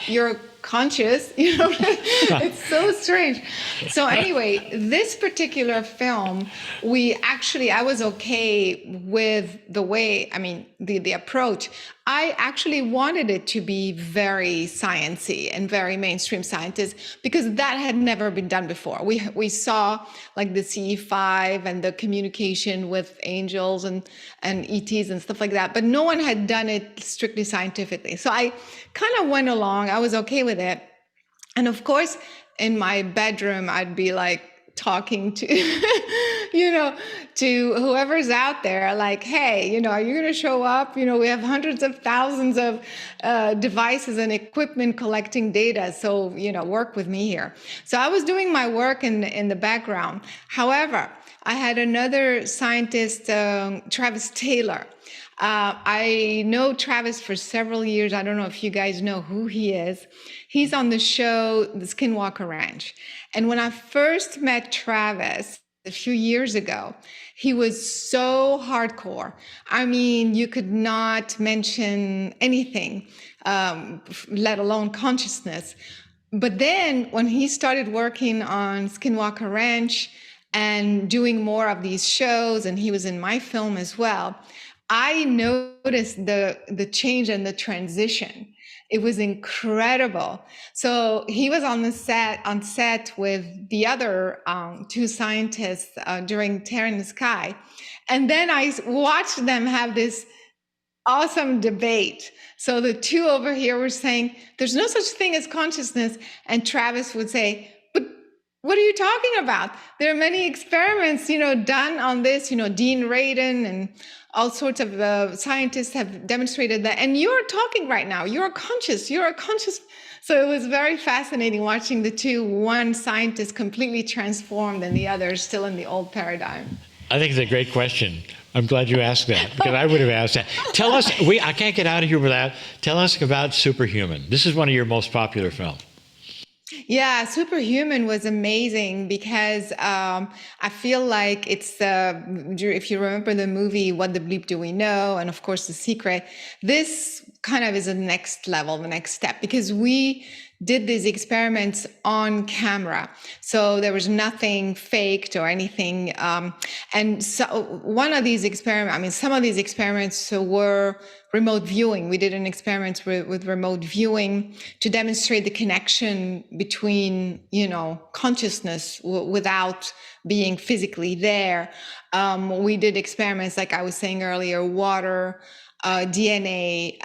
you're conscious, it's so strange. So anyway, this particular film, I was okay with the way, the approach. I actually wanted it to be very sciencey and very mainstream scientist, because that had never been done before. We saw like the CE5 and the communication with angels and ETs and stuff like that, but no one had done it strictly scientifically. So I kind of went along. I was okay with it. And of course, in my bedroom, I'd be like talking to to whoever's out there, like, hey, are you going to show up? We have hundreds of thousands of devices and equipment collecting data. So, work with me here. So I was doing my work in the background. However, I had another scientist, Travis Taylor. I know Travis for several years. I don't know if you guys know who he is. He's on the show, the Skinwalker Ranch. And when I first met Travis a few years ago, he was so hardcore. I mean, you could not mention anything, let alone consciousness. But then when he started working on Skinwalker Ranch and doing more of these shows, and he was in my film as well, I noticed the change and the transition. It was incredible. So he was on set with the other two scientists during Terror in the Sky. And then I watched them have this awesome debate. So the two over here were saying, there's no such thing as consciousness. And Travis would say, but what are you talking about? There are many experiments, done on this, Dean Radin and all sorts of scientists have demonstrated that. And you're talking right now, you're conscious. So it was very fascinating watching the two, one scientist completely transformed and the other still in the old paradigm. I think it's a great question. I'm glad you asked that, because I would have asked that. Tell us, I can't get out of here without, tell us about Superhuman. This is one of your most popular films. Yeah, Superhuman was amazing because I feel like it's, if you remember the movie, What the Bleep Do We Know? And of course, The Secret, this kind of is the next level, the next step, because we did these experiments on camera. So there was nothing faked or anything. And so one of these experiments, some of these experiments were remote viewing. We did an experiment with remote viewing to demonstrate the connection between, consciousness without being physically there. We did experiments, like I was saying earlier, water, DNA.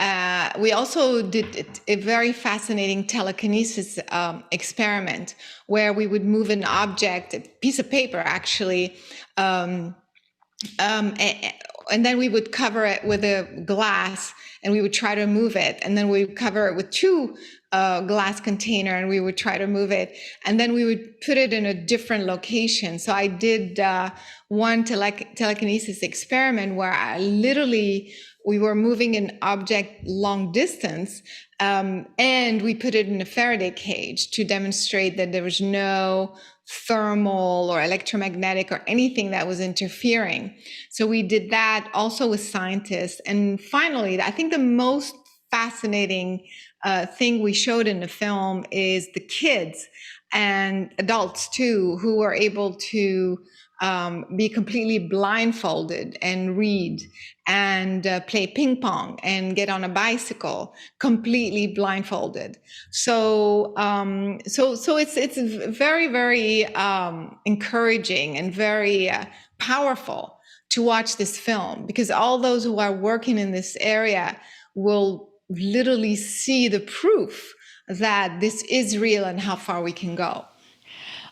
We also did a very fascinating telekinesis experiment where we would move an object, a piece of paper actually, and then we would cover it with a glass and we would try to move it. And then we would cover it with two glass container and we would try to move it. And then we would put it in a different location. So I did one telekinesis experiment where we were moving an object long distance, and we put it in a Faraday cage to demonstrate that there was no thermal or electromagnetic or anything that was interfering. So we did that also with scientists. And finally, I think the most fascinating thing we showed in the film is the kids and adults too, who were able to be completely blindfolded and read and play ping pong and get on a bicycle completely blindfolded. So it's very, very encouraging and very powerful to watch this film, because all those who are working in this area will literally see the proof that this is real and how far we can go.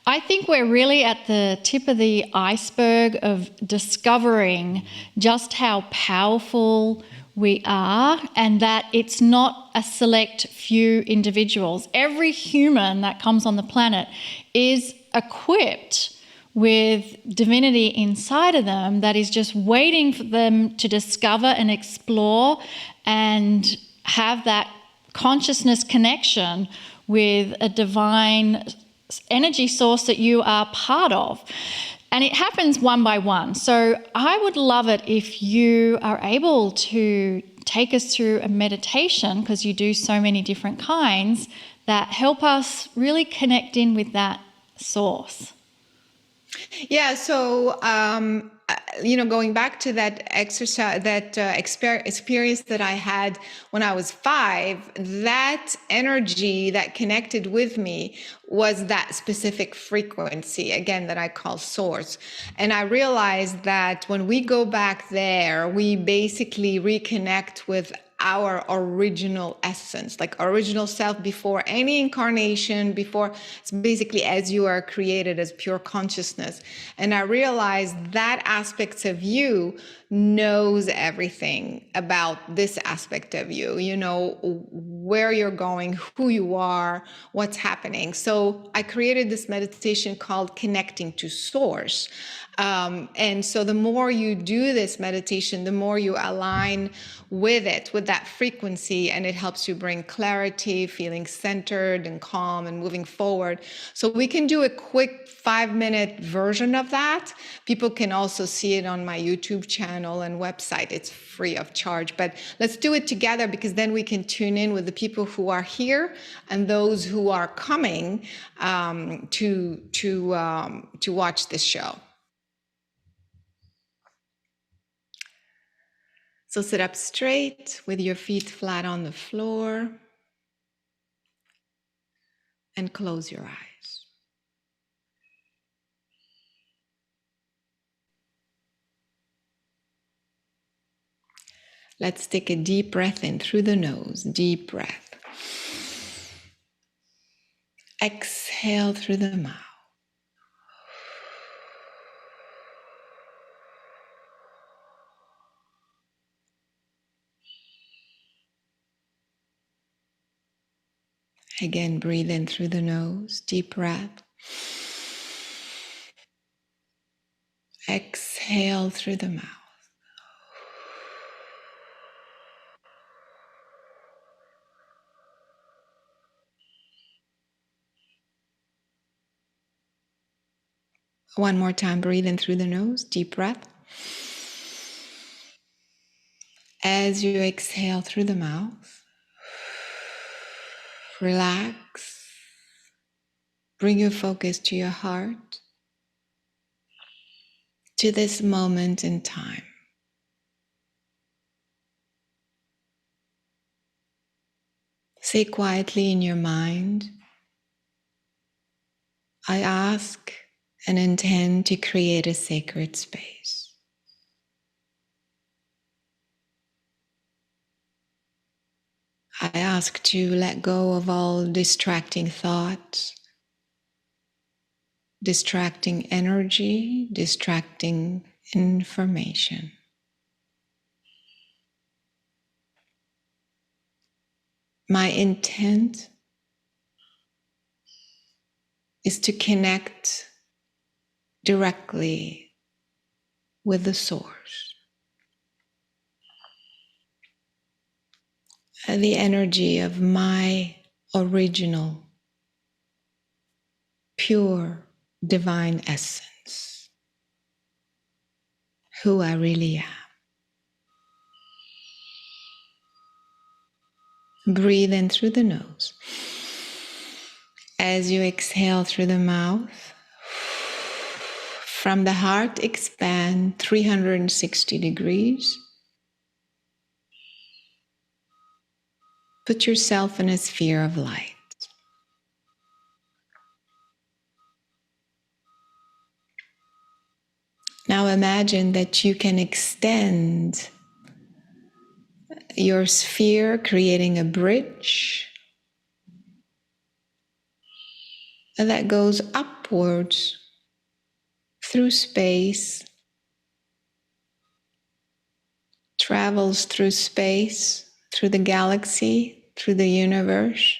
I think we're really at the tip of the iceberg of discovering just how powerful we are, and that it's not a select few individuals. Every human that comes on the planet is equipped with divinity inside of them that is just waiting for them to discover and explore and have that consciousness connection with a divine energy source that you are part of. And it happens one by one. So I would love it if you are able to take us through a meditation, because you do so many different kinds that help us really connect in with that source. Yeah, so going back to that exercise, that experience that I had when I was 5, that energy that connected with me was that specific frequency, again, that I call source. And I realized that when we go back there, we basically reconnect with our original essence, like original self before any incarnation, before it's basically as you are created as pure consciousness. And I realized that aspect of you knows everything about this aspect of you, you know, where you're going, who you are, what's happening. So I created this meditation called Connecting to Source. And so the more you do this meditation, the more you align with it, with that frequency, and it helps you bring clarity, feeling centered and calm and moving forward. So we can do a quick 5-minute version of that. People can also see it on my YouTube channel and website. It's free of charge, but let's do it together, because then we can tune in with the people who are here and those who are coming to watch this show. So sit up straight with your feet flat on the floor and close your eyes. Let's take a deep breath in through the nose, deep breath. Exhale through the mouth. Again, breathe in through the nose, deep breath. Exhale through the mouth. One more time, breathe in through the nose, deep breath. As you exhale through the mouth, relax. Bring your focus to your heart, to this moment in time. Say quietly in your mind, I ask and intend to create a sacred space. I ask to let go of all distracting thoughts, distracting energy, distracting information. My intent is to connect directly with the source. The energy of my original, pure, divine essence, who I really am. Breathe in through the nose. As you exhale through the mouth, from the heart, expand 360 degrees. Put yourself in a sphere of light. Now imagine that you can extend your sphere, creating a bridge that goes upwards through space, travels through space, through the galaxy, through the universe,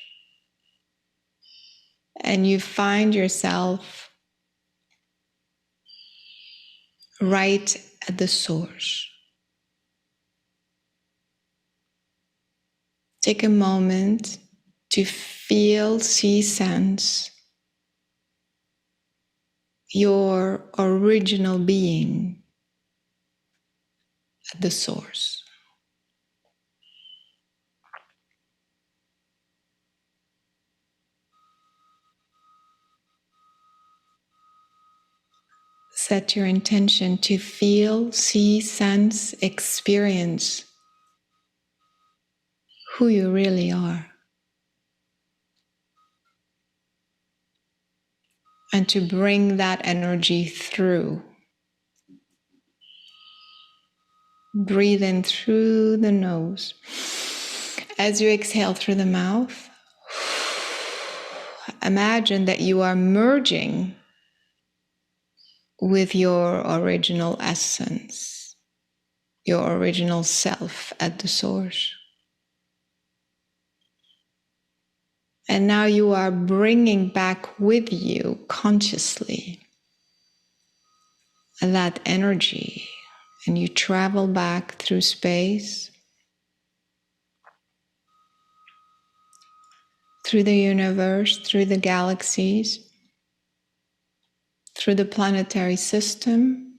and you find yourself right at the source. Take a moment to feel, see, sense your original being at the source. Set your intention to feel, see, sense, experience who you really are. And to bring that energy through. Breathe in through the nose. As you exhale through the mouth, imagine that you are merging with your original essence, your original self at the source. And now you are bringing back with you consciously that energy, and you travel back through space, through the universe, through the galaxies, through the planetary system,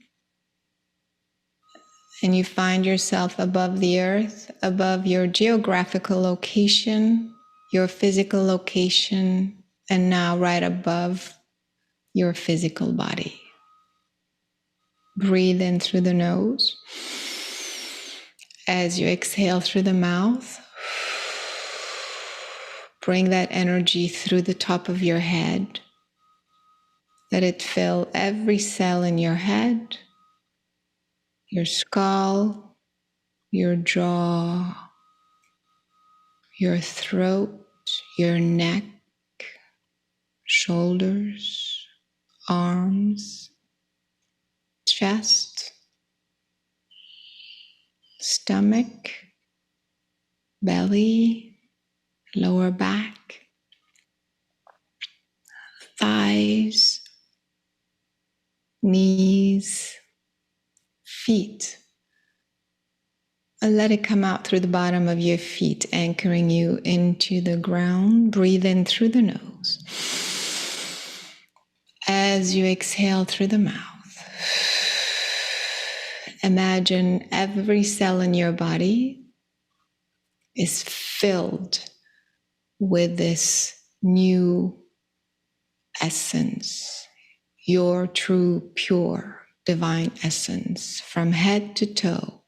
and you find yourself above the earth, above your geographical location, your physical location, and now right above your physical body. Breathe in through the nose. As you exhale through the mouth, bring that energy through the top of your head. Let it fill every cell in your head, your skull, your jaw, your throat, your neck, shoulders, arms, chest, stomach, belly, lower back, thighs, knees, feet. And let it come out through the bottom of your feet, anchoring you into the ground. Breathe in through the nose. As you exhale through the mouth, imagine every cell in your body is filled with this new essence, your true, pure, divine essence, from head to toe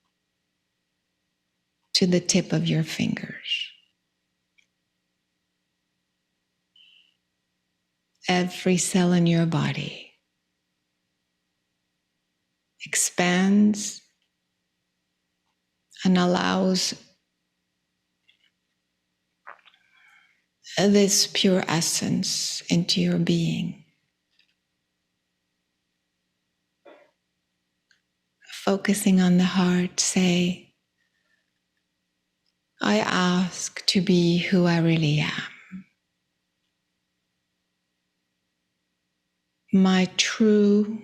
to the tip of your fingers. Every cell in your body expands and allows this pure essence into your being. Focusing on the heart, say, I ask to be who I really am. My true,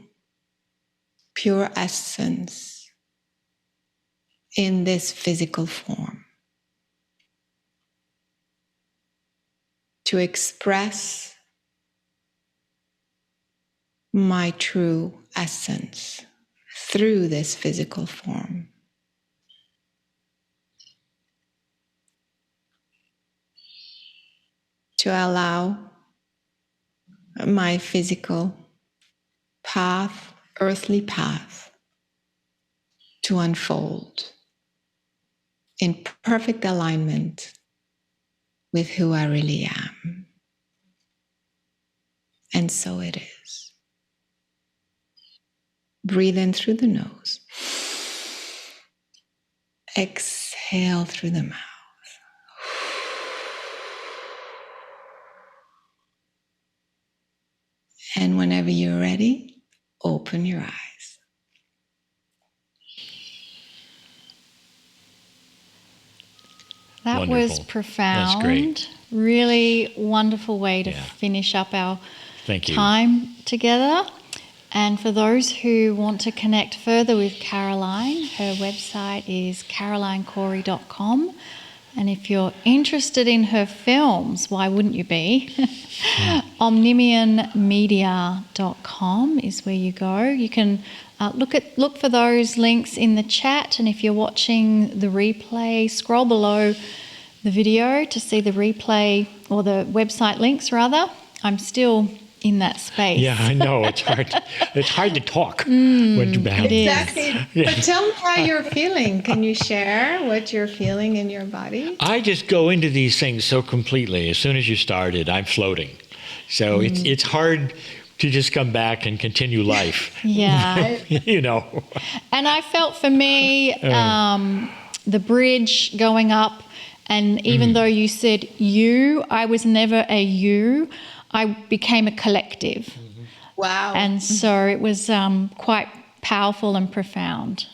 pure essence in this physical form. To express my true essence through this physical form. To allow my physical path, earthly path, to unfold in perfect alignment with who I really am. And so it is. Breathe in through the nose. Exhale through the mouth. And whenever you're ready, open your eyes. That Wonderful. was profound. That's great. Really wonderful way to finish up our Thank you. time together. And for those who want to connect further with Caroline, her website is carolinecory.com. And if you're interested in her films, why wouldn't you be? omniummedia.com is where you go. You can look for those links in the chat, and if you're watching the replay, scroll below the video to see the replay, or the website links rather. I'm still in that space. Yeah, I know. It's hard. It's hard to talk when you have Exactly. But tell me how you're feeling. Can you share what you're feeling in your body? I just go into these things so completely. As soon as you started, I'm floating. So it's hard to just come back and continue life. Yeah. You know. And I felt for me, the bridge going up And even though you said you, I was never a you. I became a collective. Wow. And so it was quite powerful and profound.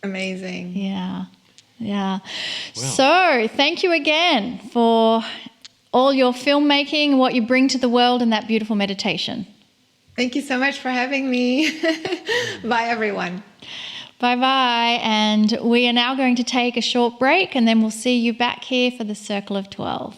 Amazing. Yeah. Yeah. So thank you again for all your filmmaking, what you bring to the world, and that beautiful meditation. Thank you so much for having me. Bye, everyone. Bye-bye. And we are now going to take a short break, and then we'll see you back here for the Circle of 12.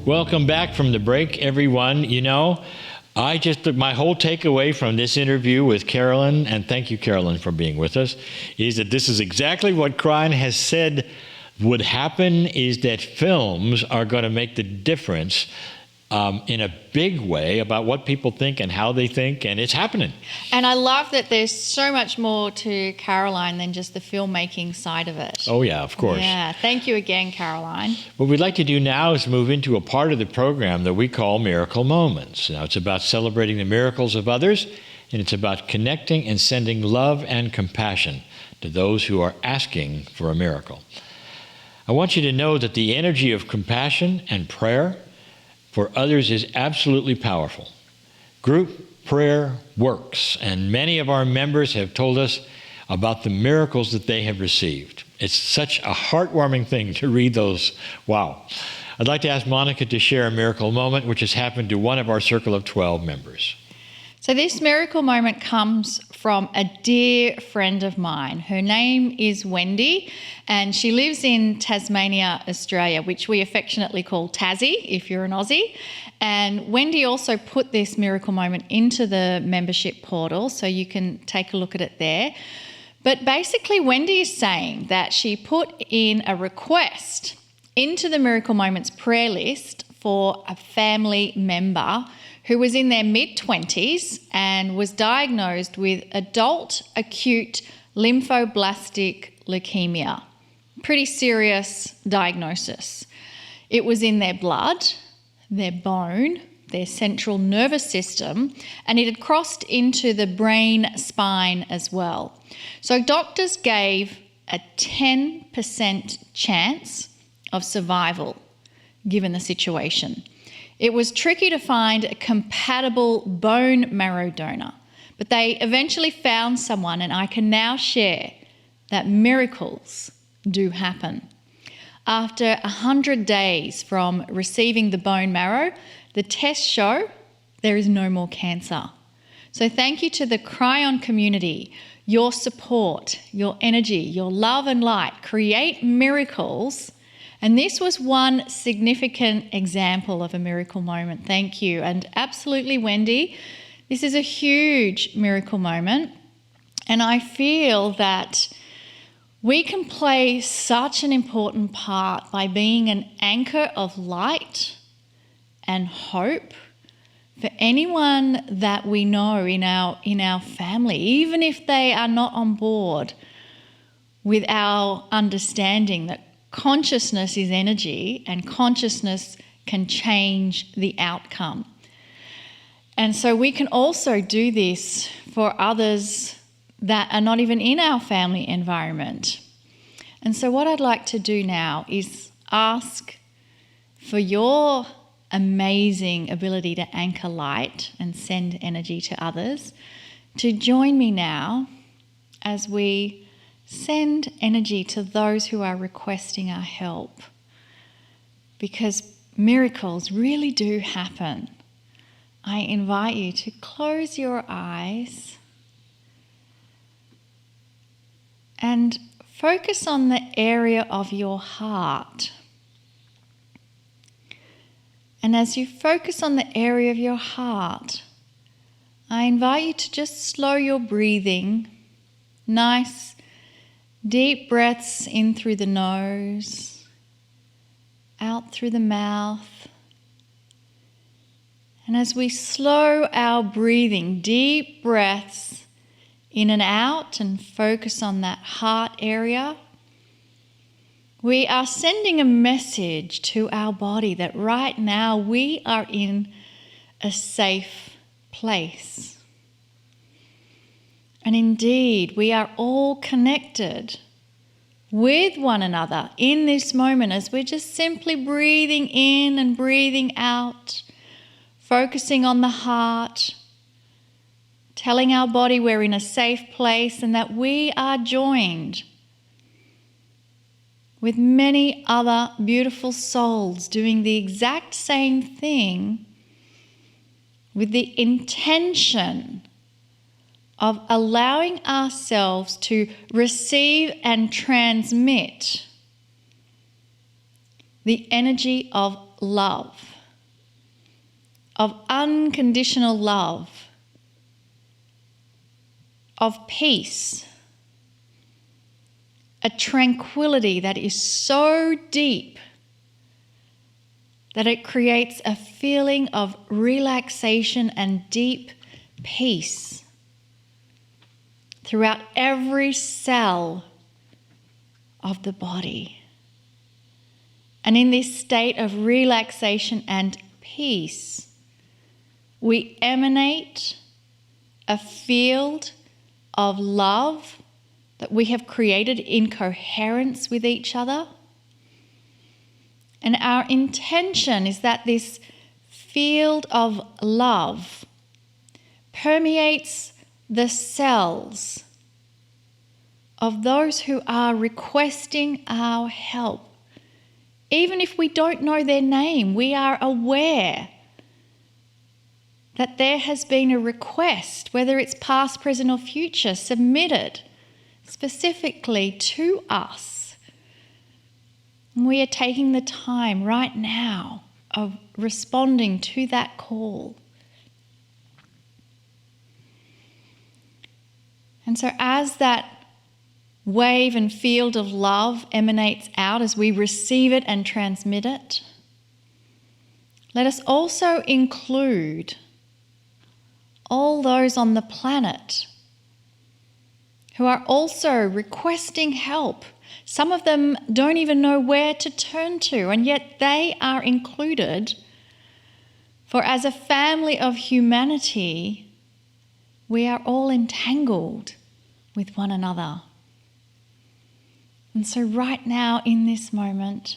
Welcome back from the break, everyone. You know, my whole takeaway from this interview with Carolyn, and thank you, Carolyn, for being with us, is that this is exactly what Kryon has said would happen, is that films are going to make the difference in a big way about what people think and how they think, and it's happening. And I love that there's so much more to Caroline than just the filmmaking side of it. Oh, yeah, of course. Yeah, thank you again, Caroline. What we'd like to do now is move into a part of the program that we call Miracle Moments. Now, it's about celebrating the miracles of others, and it's about connecting and sending love and compassion to those who are asking for a miracle. I want you to know that the energy of compassion and prayer for others is absolutely powerful. Group prayer works, and many of our members have told us about the miracles that they have received. It's such a heartwarming thing to read those. Wow. I'd like to ask Monika to share a miracle moment which has happened to one of our Circle of 12 members. So this miracle moment comes from a dear friend of mine. Her name is Wendy, and she lives in Tasmania, Australia, which we affectionately call Tassie if you're an Aussie. And Wendy also put this miracle moment into the membership portal, so you can take a look at it there. But basically, Wendy is saying that she put in a request into the Miracle Moments prayer list for a family member who was in their mid-20s and was diagnosed with adult acute lymphoblastic leukemia. Pretty serious diagnosis. It was in their blood, their bone, their central nervous system, and it had crossed into the brain spine as well. So doctors gave a 10% chance of survival given the situation. It was tricky to find a compatible bone marrow donor, but they eventually found someone, and I can now share that miracles do happen. After 100 days from receiving the bone marrow, the tests show there is no more cancer. So thank you to the Kryon community. Your support, your energy, your love and light create miracles. And this was one significant example of a miracle moment. Thank you. And absolutely, Wendy, this is a huge miracle moment. And I feel that we can play such an important part by being an anchor of light and hope for anyone that we know in our family, even if they are not on board with our understanding that consciousness is energy and consciousness can change the outcome. And so we can also do this for others that are not even in our family environment. And so what I'd like to do now is ask for your amazing ability to anchor light and send energy to others to join me now as we send energy to those who are requesting our help, because miracles really do happen. I invite you to close your eyes and focus on the area of your heart. And as you focus on the area of your heart, I invite you to just slow your breathing. Nice deep breaths in through the nose, out through the mouth. And as we slow our breathing, deep breaths in and out, and focus on that heart area, we are sending a message to our body that right now we are in a safe place. And indeed, we are all connected with one another in this moment as we're just simply breathing in and breathing out, focusing on the heart, telling our body we're in a safe place and that we are joined with many other beautiful souls doing the exact same thing with the intention of allowing ourselves to receive and transmit the energy of love of unconditional love, of peace, a tranquility that is so deep that it creates a feeling of relaxation and deep peace throughout every cell of the body. And in this state of relaxation and peace, we emanate a field of love that we have created in coherence with each other. And our intention is that this field of love permeates the cells of those who are requesting our help. Even if we don't know their name, we are aware that there has been a request, whether it's past, present, or future, submitted specifically to us. And we are taking the time right now of responding to that call. And so as that wave and field of love emanates out, as we receive it and transmit it, let us also include all those on the planet who are also requesting help. Some of them don't even know where to turn to, and yet they are included. For as a family of humanity, we are all entangled with one another. And so right now in this moment,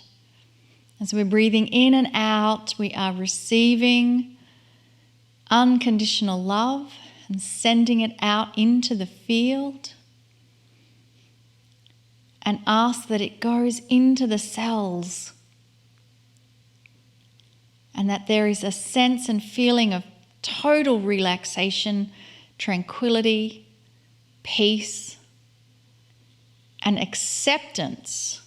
as we're breathing in and out, we are receiving unconditional love and sending it out into the field, and ask that it goes into the cells, and that there is a sense and feeling of total relaxation, tranquility, peace, and acceptance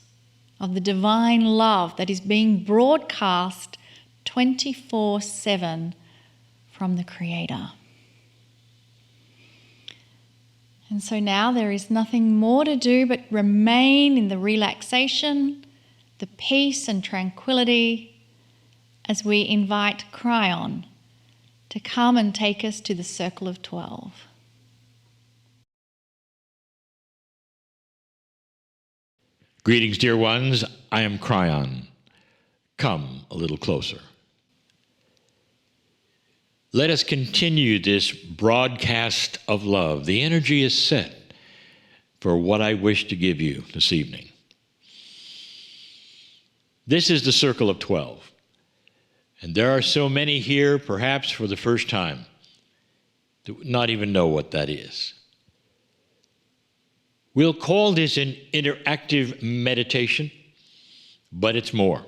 of the divine love that is being broadcast 24/7 from the Creator. And so now there is nothing more to do but remain in the relaxation, the peace and tranquility, as we invite Kryon to come and take us to the circle of 12. Greetings, dear ones. I am Kryon. Come a little closer. Let us continue this broadcast of love. The energy is set for what I wish to give you this evening. This is the circle of 12. And there are so many here, perhaps for the first time, that would not even know what that is. We'll call this an interactive meditation, but it's more.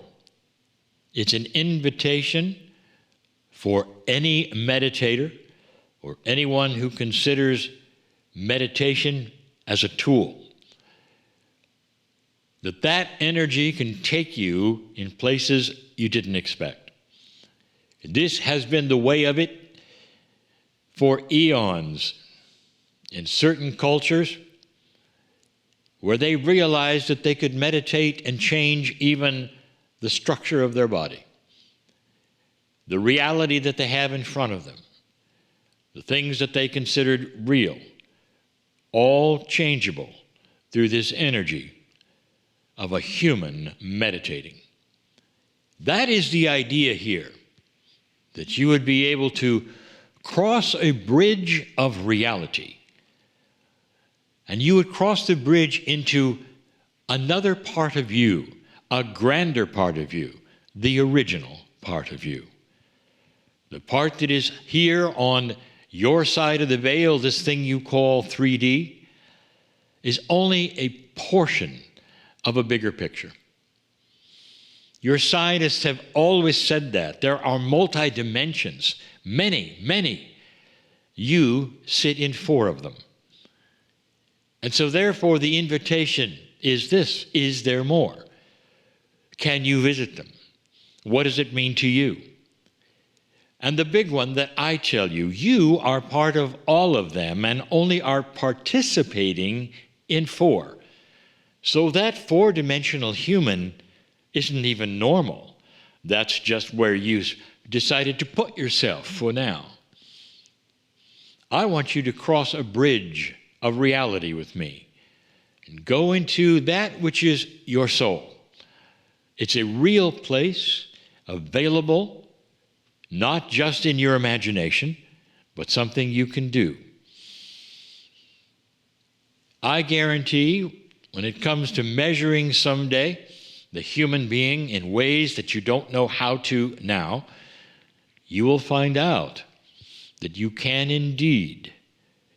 It's an invitation for any meditator or anyone who considers meditation as a tool, that energy can take you in places you didn't expect. This has been the way of it for eons in certain cultures, where they realized that they could meditate and change even the structure of their body, the reality that they have in front of them, the things that they considered real, all changeable through this energy of a human meditating. That is the idea here, that you would be able to cross a bridge of reality, and you would cross the bridge into another part of you, a grander part of you, the original part of you. The part that is here on your side of the veil, this thing you call 3D, is only a portion of a bigger picture. Your scientists have always said that. There are multi-dimensions, many, many. You sit in 4 of them. And so therefore the invitation is this: is there more? Can you visit them? What does it mean to you? And the big one that I tell you, you are part of all of them and only are participating in 4. So that 4-dimensional human isn't even normal. That's just where you decided to put yourself for now. I want you to cross a bridge of reality with me and go into that which is your soul. It's a real place, available, not just in your imagination, but something you can do. I guarantee when it comes to measuring someday the human being in ways that you don't know how to now, you will find out that you can indeed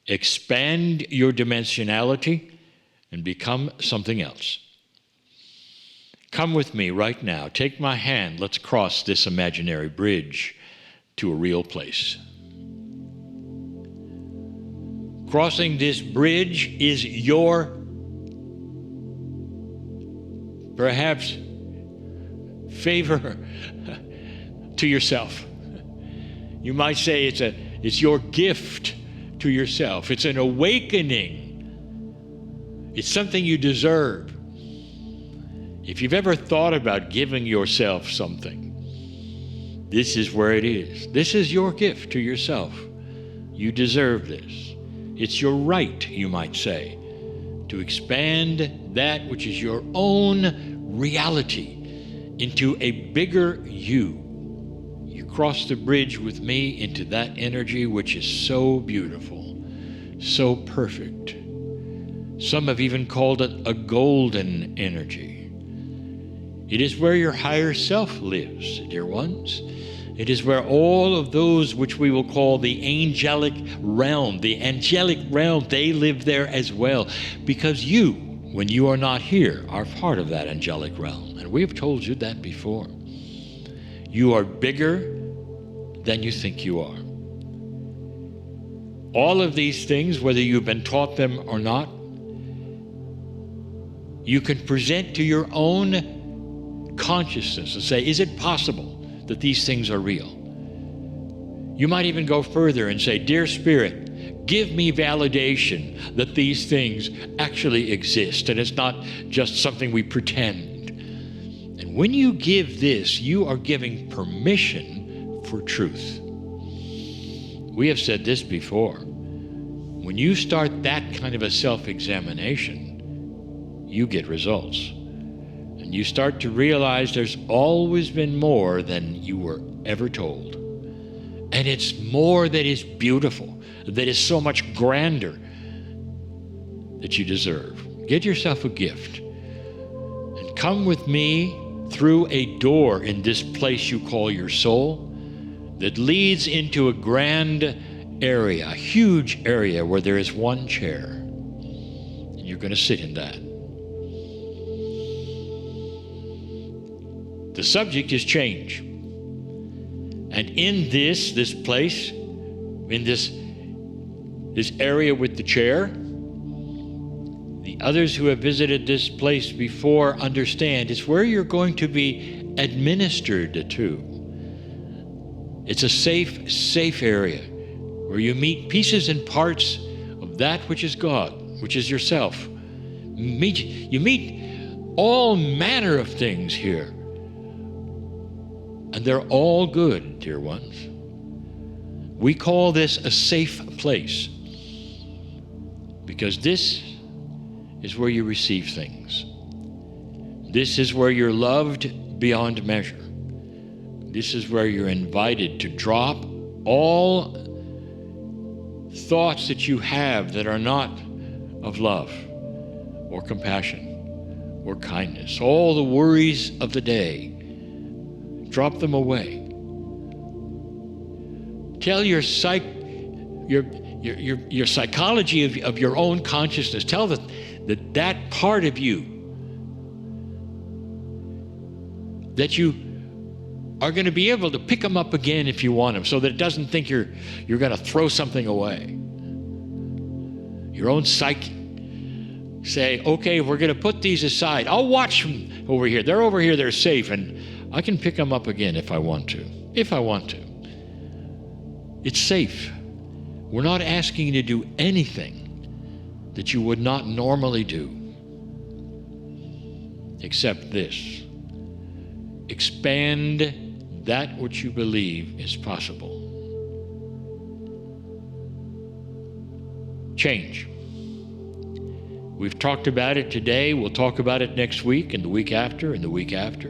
expand your dimensionality and become something else. Come with me right now. Take my hand. Let's cross this imaginary bridge to a real place. Crossing this bridge is your, perhaps, favor to yourself. You might say it's your gift to yourself. It's an awakening. It's something you deserve. If you've ever thought about giving yourself something, this is where it is. This is your gift to yourself. You deserve this. It's your right, you might say, to expand that which is your own reality into a bigger you. You cross the bridge with me into that energy which is so beautiful, so perfect. Some have even called it a golden energy. It is where your higher self lives, dear ones. It is where all of those which we will call the angelic realm, they live there as well. Because you, when you are not here, are part of that angelic realm. And we have told you that before. You are bigger than you think you are. All of these things, whether you've been taught them or not, you can present to your own consciousness and say, is it possible that these things are real? You might even go further and say, dear Spirit, give me validation that these things actually exist and it's not just something we pretend. And when you give this, you are giving permission for truth. We have said this before. When you start that kind of a self-examination, you get results. And you start to realize there's always been more than you were ever told. And it's more that is beautiful, that is so much grander that you deserve. Get yourself a gift and come with me through a door in this place you call your soul that leads into a grand area, a huge area where there is one chair. And you're going to sit in that. The subject is change. And in this place, in this area with the chair, the others who have visited this place before understand it's where you're going to be administered to. It's a safe area where you meet pieces and parts of that which is God, which is yourself. You meet all manner of things here. And they're all good, dear ones. We call this a safe place because this is where you receive things. This is where you're loved beyond measure. This is where you're invited to drop all thoughts that you have that are not of love or compassion or kindness. All the worries of the day. Drop them away. Tell your psychology of your own consciousness. Tell that part of you that you are going to be able to pick them up again if you want them, so that it doesn't think you're going to throw something away. Your own psyche. Say, okay, we're going to put these aside. I'll watch them over here. They're over here. They're safe, and I can pick them up again if I want to. If I want to. It's safe. We're not asking you to do anything that you would not normally do, except this: expand that which you believe is possible. Change. We've talked about it today. We'll talk about it next week and the week after and the week after.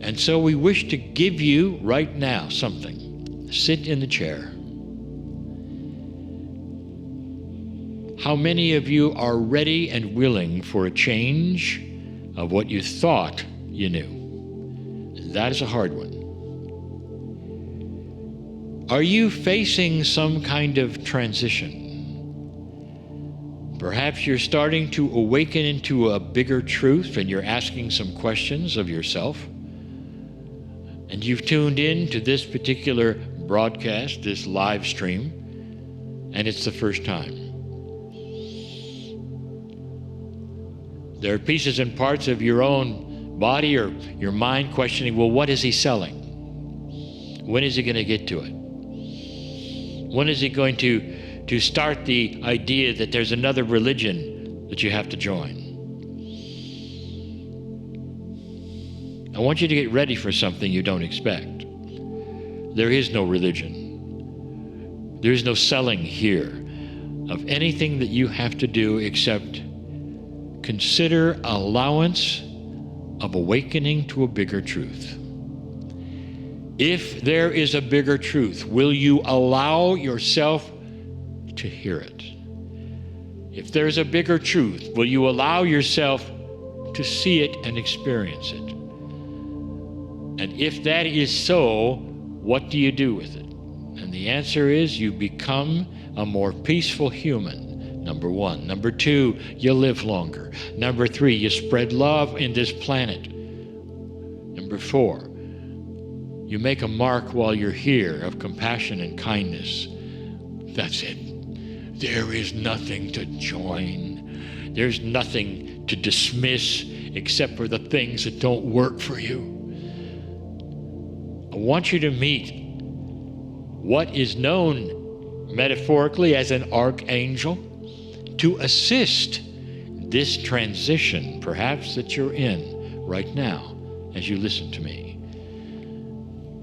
And so we wish to give you right now something. Sit in the chair. How many of you are ready and willing for a change of what you thought you knew? That is a hard one. Are you facing some kind of transition? Perhaps you're starting to awaken into a bigger truth and you're asking some questions of yourself. And you've tuned in to this particular broadcast, this live stream, and it's the first time. There are pieces and parts of your own body or your mind questioning, well, what is he selling? When is he going to get to it? When is he going to start the idea that there's another religion that you have to join? I want you to get ready for something you don't expect. There is no religion. There is no selling here of anything that you have to do except consider allowance of awakening to a bigger truth. If there is a bigger truth, will you allow yourself to hear it? If there's a bigger truth, will you allow yourself to see it and experience it? And if that is so, what do you do with it? And the answer is you become a more peaceful human, number one. Number two, you live longer. Number three, you spread love in this planet. Number four, you make a mark while you're here of compassion and kindness. That's it. There is nothing to join. There's nothing to dismiss except for the things that don't work for you. I want you to meet what is known metaphorically as an archangel to assist this transition, perhaps, that you're in right now as you listen to me.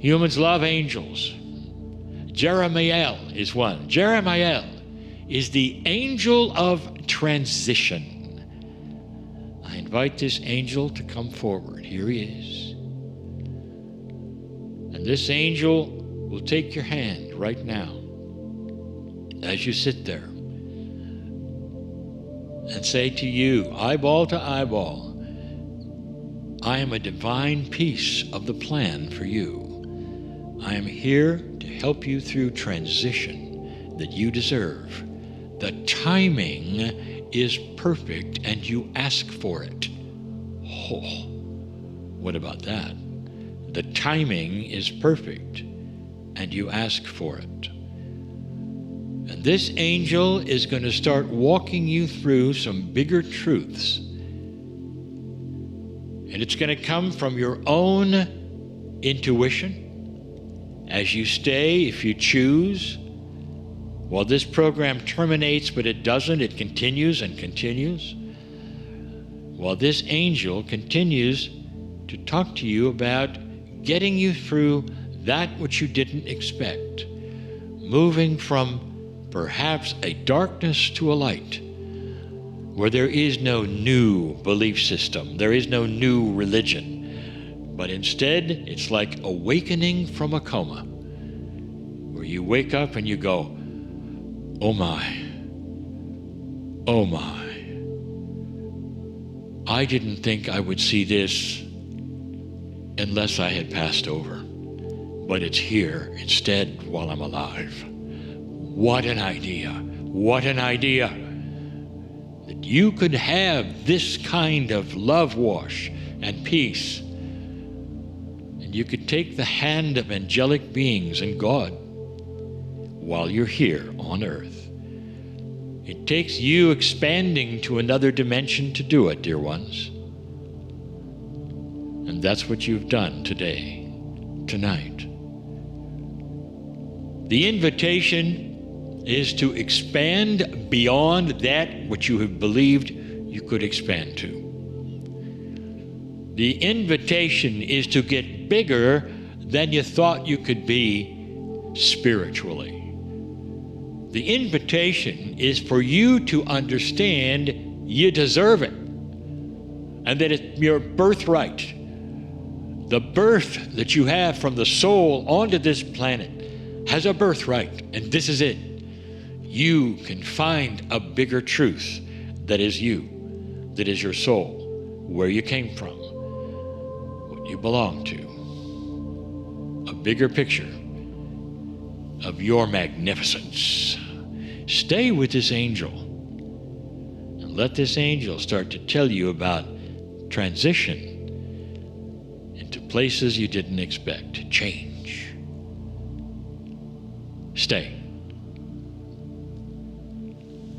Humans love angels. Jeremiel is one. Jeremiel is the angel of transition. I invite this angel to come forward. Here he is. And this angel will take your hand right now as you sit there and say to you, eyeball to eyeball, I am a divine piece of the plan for you. I am here to help you through transition that you deserve. The timing is perfect and you ask for it. Oh, what about that? The timing is perfect and you ask for it. And this angel is going to start walking you through some bigger truths. And it's going to come from your own intuition. As you stay, if you choose, while this program terminates, but it doesn't, it continues and continues. While this angel continues to talk to you about getting you through that which you didn't expect, moving from perhaps a darkness to a light, where there is no new belief system, there is no new religion. But instead, it's like awakening from a coma, where you wake up and you go, oh my, oh my. I didn't think I would see this unless I had passed over, but it's here instead while I'm alive. What an idea, what an idea that you could have this kind of love wash and peace. And you could take the hand of angelic beings and God while you're here on earth. It takes you expanding to another dimension to do it, dear ones. And that's what you've done today, tonight. The invitation is to expand beyond that which you have believed you could expand to. The invitation is to get bigger than you thought you could be spiritually. The invitation is for you to understand you deserve it, and that it's your birthright. The birth that you have from the soul onto this planet has a birthright, and this is it. You can find a bigger truth that is you, that is your soul, where you came from, what you belong to. A bigger picture of your magnificence. Stay with this angel and let this angel start to tell you about transition into places you didn't expect, change. Stay.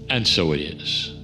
And so it is.